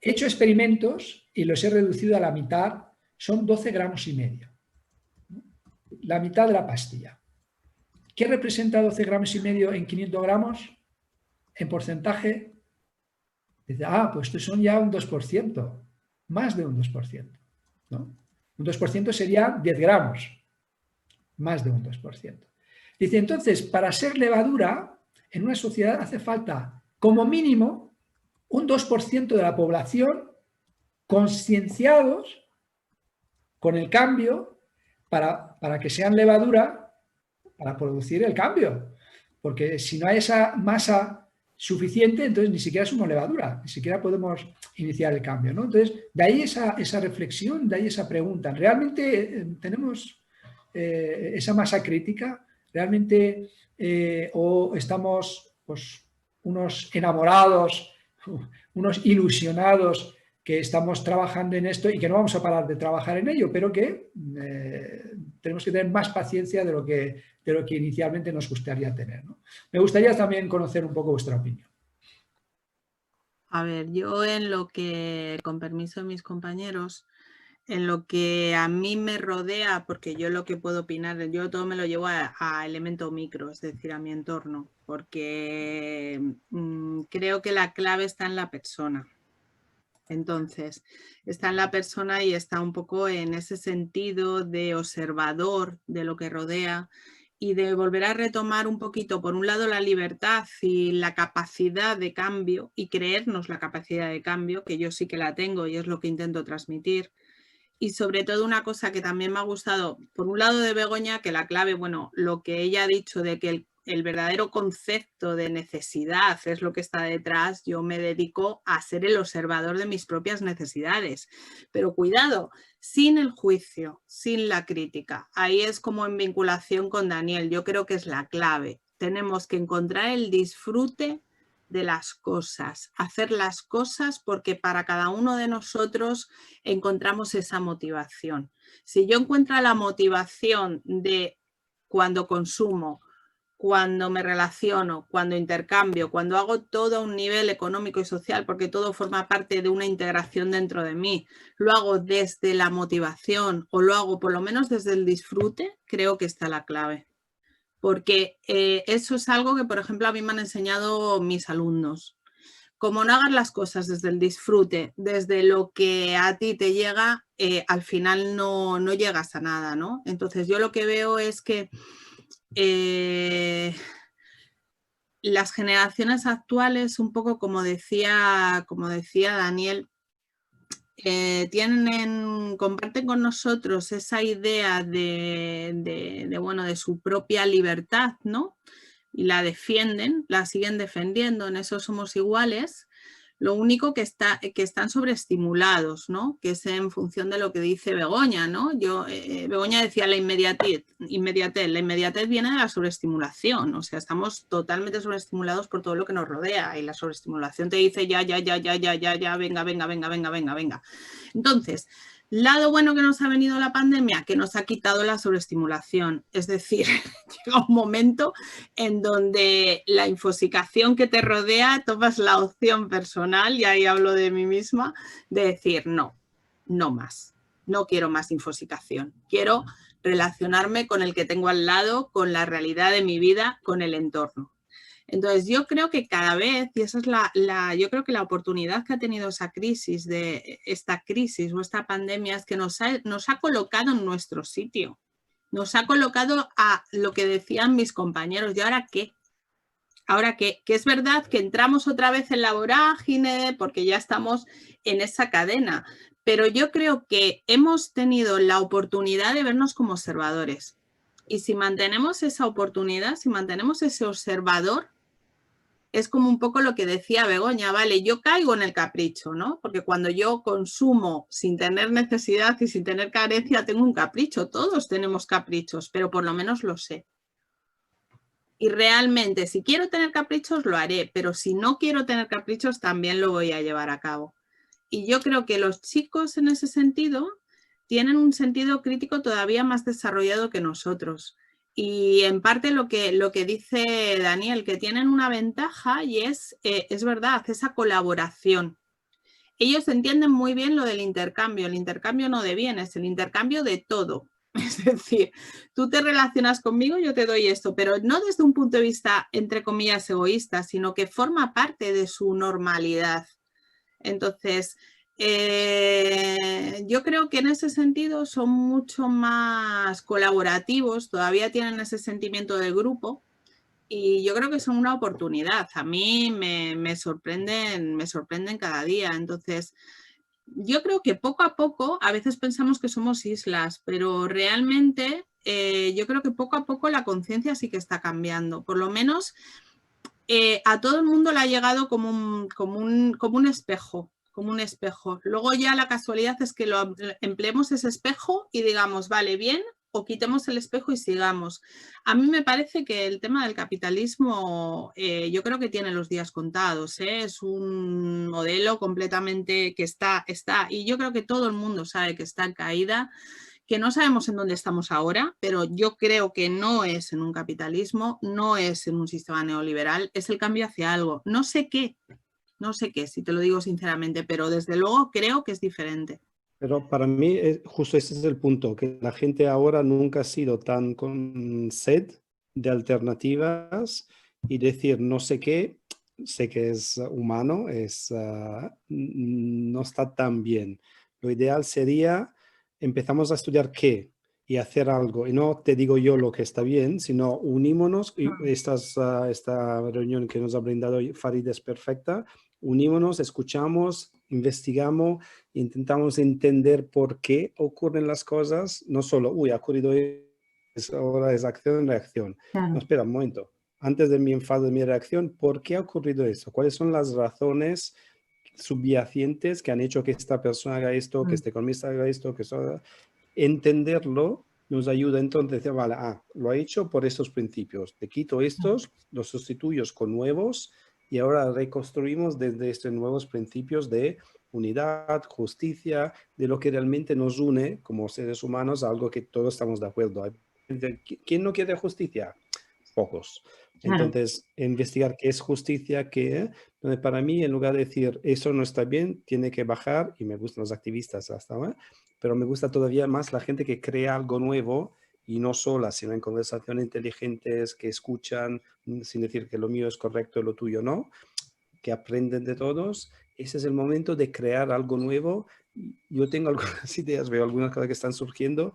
He hecho experimentos y los he reducido a la mitad, son 12 gramos y medio. La mitad de la pastilla. ¿Qué representa 12 gramos y medio en 500 gramos? En porcentaje, dice, pues estos son ya un 2%, más de un 2%, ¿no? Un 2% sería 10 gramos, más de un 2%. Dice, entonces, para ser levadura, en una sociedad hace falta, como mínimo, un 2% de la población concienciados con el cambio para que sean levadura para producir el cambio. Porque si no hay esa masa suficiente, entonces ni siquiera somos levadura, ni siquiera podemos iniciar el cambio, ¿no? Entonces, de ahí esa reflexión, de ahí esa pregunta. ¿Realmente tenemos esa masa crítica? ¿Realmente o estamos pues, unos enamorados, unos ilusionados que estamos trabajando en esto y que no vamos a parar de trabajar en ello, pero que tenemos que tener más paciencia de lo que inicialmente nos gustaría tener, ¿no? Me gustaría también conocer un poco vuestra opinión. A ver, yo en lo que, con permiso de mis compañeros, en lo que a mí me rodea, porque yo lo que puedo opinar, yo todo me lo llevo a elemento micro, es decir, a mi entorno, porque creo que la clave está en la persona. Entonces, está en la persona y está un poco en ese sentido de observador de lo que rodea y de volver a retomar un poquito, por un lado, la libertad y la capacidad de cambio y creernos la capacidad de cambio, que yo sí que la tengo y es lo que intento transmitir. Y sobre todo una cosa que también me ha gustado, por un lado de Begoña, que la clave, bueno, lo que ella ha dicho de que el verdadero concepto de necesidad es lo que está detrás, yo me dedico a ser el observador de mis propias necesidades. Pero cuidado, sin el juicio, sin la crítica. Ahí es como en vinculación con Daniel, yo creo que es la clave. Tenemos que encontrar el disfrute de las cosas, hacer las cosas porque para cada uno de nosotros encontramos esa motivación. Si yo encuentro la motivación de cuando consumo, cuando me relaciono, cuando intercambio, cuando hago todo a un nivel económico y social, porque todo forma parte de una integración dentro de mí, lo hago desde la motivación o lo hago por lo menos desde el disfrute, creo que está la clave. Porque eso es algo que, por ejemplo, a mí me han enseñado mis alumnos. Como no hagas las cosas desde el disfrute, desde lo que a ti te llega, al final no llegas a nada, ¿no? Entonces yo lo que veo es que las generaciones actuales, un poco como decía Daniel, comparten con nosotros esa idea de su propia libertad, ¿no? Y la defienden, la siguen defendiendo, en eso somos iguales. Lo único que están sobreestimulados, ¿no? Que es en función de lo que dice Begoña, ¿no? Begoña decía la inmediatez. La inmediatez viene de la sobreestimulación, o sea, estamos totalmente sobreestimulados por todo lo que nos rodea y la sobreestimulación te dice ya, venga. Entonces, lado bueno que nos ha venido la pandemia, que nos ha quitado la sobreestimulación. Es decir, llega un momento en donde la infosicación que te rodea, tomas la opción personal, y ahí hablo de mí misma, de decir no más. No quiero más infosicación. Quiero relacionarme con el que tengo al lado, con la realidad de mi vida, con el entorno. Entonces, yo creo que cada vez, y esa es yo creo que la oportunidad que ha tenido esta crisis o esta pandemia es que nos ha colocado en nuestro sitio. Nos ha colocado a lo que decían mis compañeros. ¿Y ahora qué? Ahora que es verdad que entramos otra vez en la vorágine porque ya estamos en esa cadena. Pero yo creo que hemos tenido la oportunidad de vernos como observadores. Y si mantenemos esa oportunidad, si mantenemos ese observador, es como un poco lo que decía Begoña, vale, yo caigo en el capricho, ¿no? Porque cuando yo consumo sin tener necesidad y sin tener carencia, tengo un capricho. Todos tenemos caprichos, pero por lo menos lo sé. Y realmente, si quiero tener caprichos, lo haré, pero si no quiero tener caprichos, también lo voy a llevar a cabo. Y yo creo que los chicos en ese sentido tienen un sentido crítico todavía más desarrollado que nosotros. Y en parte lo que dice Daniel, que tienen una ventaja y es verdad, esa colaboración. Ellos entienden muy bien lo del intercambio, el intercambio no de bienes, el intercambio de todo. Es decir, tú te relacionas conmigo, yo te doy esto, pero no desde un punto de vista, entre comillas, egoísta, sino que forma parte de su normalidad. Entonces, yo creo que en ese sentido son mucho más colaborativos, todavía tienen ese sentimiento de grupo y yo creo que son una oportunidad. A mí me sorprenden cada día. Entonces, yo creo que poco a poco, a veces pensamos que somos islas, pero realmente yo creo que poco a poco la conciencia sí que está cambiando. Por lo menos a todo el mundo le ha llegado como un espejo. Como un espejo. Luego ya la casualidad es que empleemos ese espejo y digamos, vale, bien o quitemos el espejo y sigamos. A mí me parece que el tema del capitalismo yo creo que tiene los días contados, ¿eh? Es un modelo completamente que está, y yo creo que todo el mundo sabe que está en caída, que no sabemos en dónde estamos ahora, pero yo creo que no es en un capitalismo, no es en un sistema neoliberal, es el cambio hacia algo. No sé qué, si te lo digo sinceramente, pero desde luego creo que es diferente. Pero para mí, justo ese es el punto, que la gente ahora nunca ha sido tan con sed de alternativas y decir no sé qué, sé que es humano, no está tan bien. Lo ideal sería empezamos a estudiar qué y hacer algo. Y no te digo yo lo que está bien, sino unímonos. Y esta reunión que nos ha brindado Farid es perfecta. Unímonos, escuchamos, investigamos, intentamos entender por qué ocurren las cosas. No solo, uy, ha ocurrido eso, ahora es acción, reacción. Claro. No, espera un momento. Antes de mi enfado, de mi reacción, ¿por qué ha ocurrido eso? ¿Cuáles son las razones subyacentes que han hecho que esta persona haga esto, que este economista haga esto, que eso? Entenderlo nos ayuda entonces a decir, vale, lo ha hecho por estos principios, te quito estos, los sustituyos con nuevos y ahora reconstruimos desde estos nuevos principios de unidad, justicia, de lo que realmente nos une como seres humanos a algo que todos estamos de acuerdo. ¿Quién no quiere justicia? Pocos. Entonces, investigar qué es justicia, donde para mí, en lugar de decir eso no está bien, tiene que bajar, y me gustan los activistas hasta ahora, pero me gusta todavía más la gente que crea algo nuevo y no sola, sino en conversaciones inteligentes, que escuchan sin decir que lo mío es correcto y lo tuyo no, que aprenden de todos. Ese es el momento de crear algo nuevo. Yo tengo algunas ideas, veo algunas cosas que están surgiendo,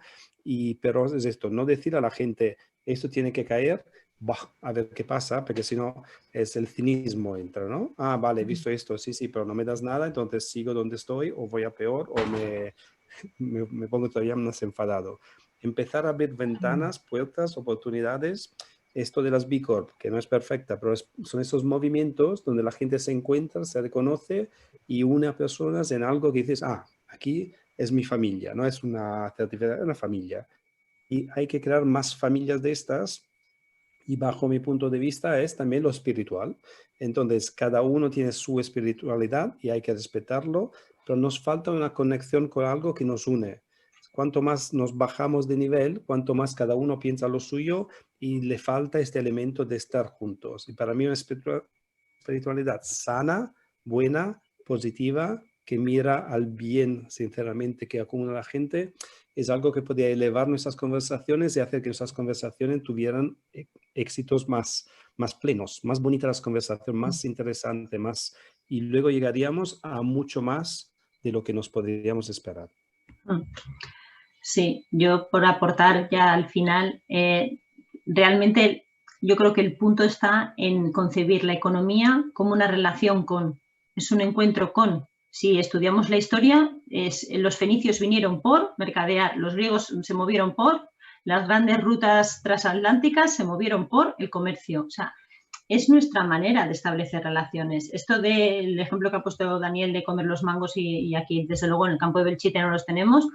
pero es esto, no decir a la gente, esto tiene que caer, a ver qué pasa, porque si no es el cinismo entra, ¿no? Vale, he visto esto, sí, pero no me das nada, entonces sigo donde estoy o voy a peor o me pongo todavía más enfadado. Empezar a abrir ventanas, puertas, oportunidades. Esto de las B Corp, que no es perfecta, pero son esos movimientos donde la gente se encuentra, se reconoce y une a personas en algo que dices, aquí es mi familia, no es una certificada, es una familia. Y hay que crear más familias de estas. Y bajo mi punto de vista es también lo espiritual. Entonces, cada uno tiene su espiritualidad y hay que respetarlo, pero nos falta una conexión con algo que nos une. Cuanto más nos bajamos de nivel, cuanto más cada uno piensa lo suyo y le falta este elemento de estar juntos. Y para mí una espiritualidad sana, buena, positiva, que mira al bien, sinceramente, que acumula la gente, es algo que podría elevar nuestras conversaciones y hacer que nuestras conversaciones tuvieran éxitos más plenos, más bonitas las conversaciones, más interesantes, y luego llegaríamos a mucho más de lo que nos podríamos esperar. Sí, yo por aportar ya al final, realmente yo creo que el punto está en concebir la economía como una relación con, es un encuentro con. Si estudiamos la historia, los fenicios vinieron por mercadear, los griegos se movieron por, las grandes rutas transatlánticas se movieron por el comercio. O sea, es nuestra manera de establecer relaciones. Esto del ejemplo que ha puesto Daniel de comer los mangos y aquí, desde luego, en el campo de Belchite no los tenemos,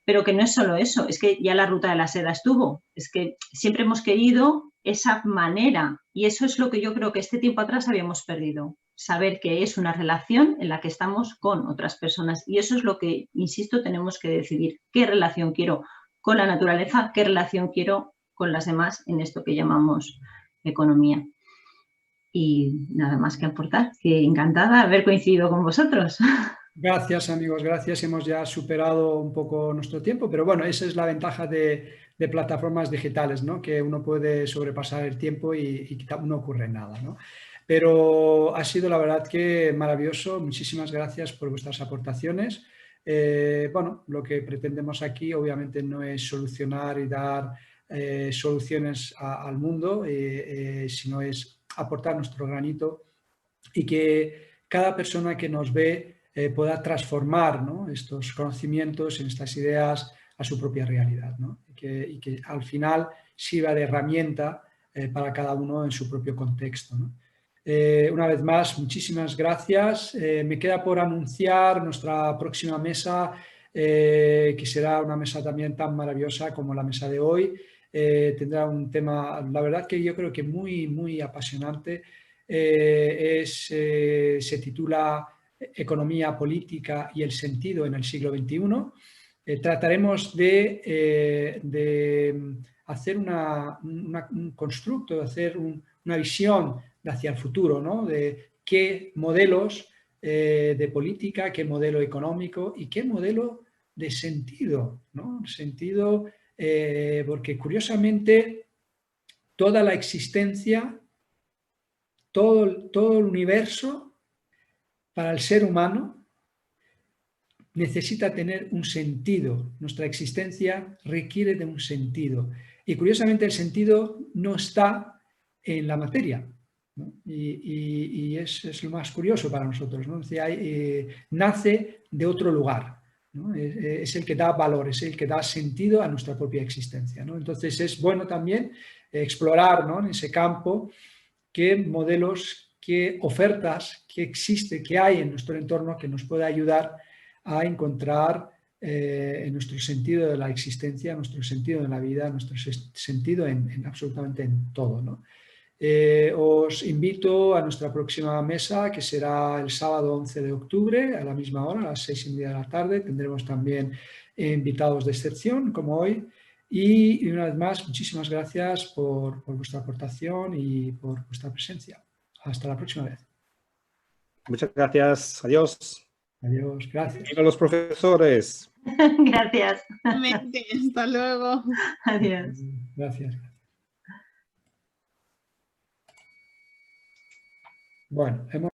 pero que no es solo eso, es que ya la ruta de la seda estuvo. Es que siempre hemos querido esa manera y eso es lo que yo creo que este tiempo atrás habíamos perdido. Saber que es una relación en la que estamos con otras personas y eso es lo que, insisto, tenemos que decidir. ¿Qué relación quiero con la naturaleza? ¿Qué relación quiero con las demás en esto que llamamos economía? Y nada más que aportar, que encantada de haber coincidido con vosotros. Gracias, amigos, gracias. Hemos ya superado un poco nuestro tiempo, pero bueno, esa es la ventaja de plataformas digitales, ¿no? Que uno puede sobrepasar el tiempo y no ocurre nada, ¿no? Pero ha sido la verdad que maravilloso. Muchísimas gracias por vuestras aportaciones. Bueno, lo que pretendemos aquí obviamente no es solucionar y dar soluciones al mundo, sino es aportar nuestro granito y que cada persona que nos ve pueda transformar, ¿no?, estos conocimientos, en estas ideas a su propia realidad, ¿no? y que al final sirva de herramienta para cada uno en su propio contexto, ¿no? Una vez más, muchísimas gracias. Me queda por anunciar nuestra próxima mesa que será una mesa también tan maravillosa como la mesa de hoy. Tendrá un tema, la verdad que yo creo que muy, muy apasionante. Se titula Economía política y el sentido en el siglo XXI. Trataremos de hacer un constructo, de hacer una visión hacia el futuro, ¿no? De qué modelos de política, qué modelo económico y qué modelo de sentido, ¿no? Sentido, porque curiosamente toda la existencia, todo el universo para el ser humano necesita tener un sentido. Nuestra existencia requiere de un sentido. Y curiosamente el sentido no está en la materia, ¿no? Y es lo más curioso para nosotros, ¿no? Nace de otro lugar, ¿no? Es el que da valor, es el que da sentido a nuestra propia existencia, ¿no? Entonces es bueno también explorar, ¿no? En ese campo qué modelos, qué ofertas, qué existe, qué hay en nuestro entorno que nos pueda ayudar a encontrar nuestro sentido de la existencia, nuestro sentido de la vida, nuestro sentido en absolutamente en todo, ¿no? Os invito a nuestra próxima mesa, que será el sábado 11 de octubre a la misma hora, a las 6:30 de la tarde. Tendremos también invitados de excepción, como hoy. Y una vez más, muchísimas gracias por vuestra aportación y por vuestra presencia. Hasta la próxima vez. Muchas gracias. Adiós. Adiós, gracias. ¡Viva los profesores! Gracias. Hasta luego. Adiós. Gracias. Bueno, hemos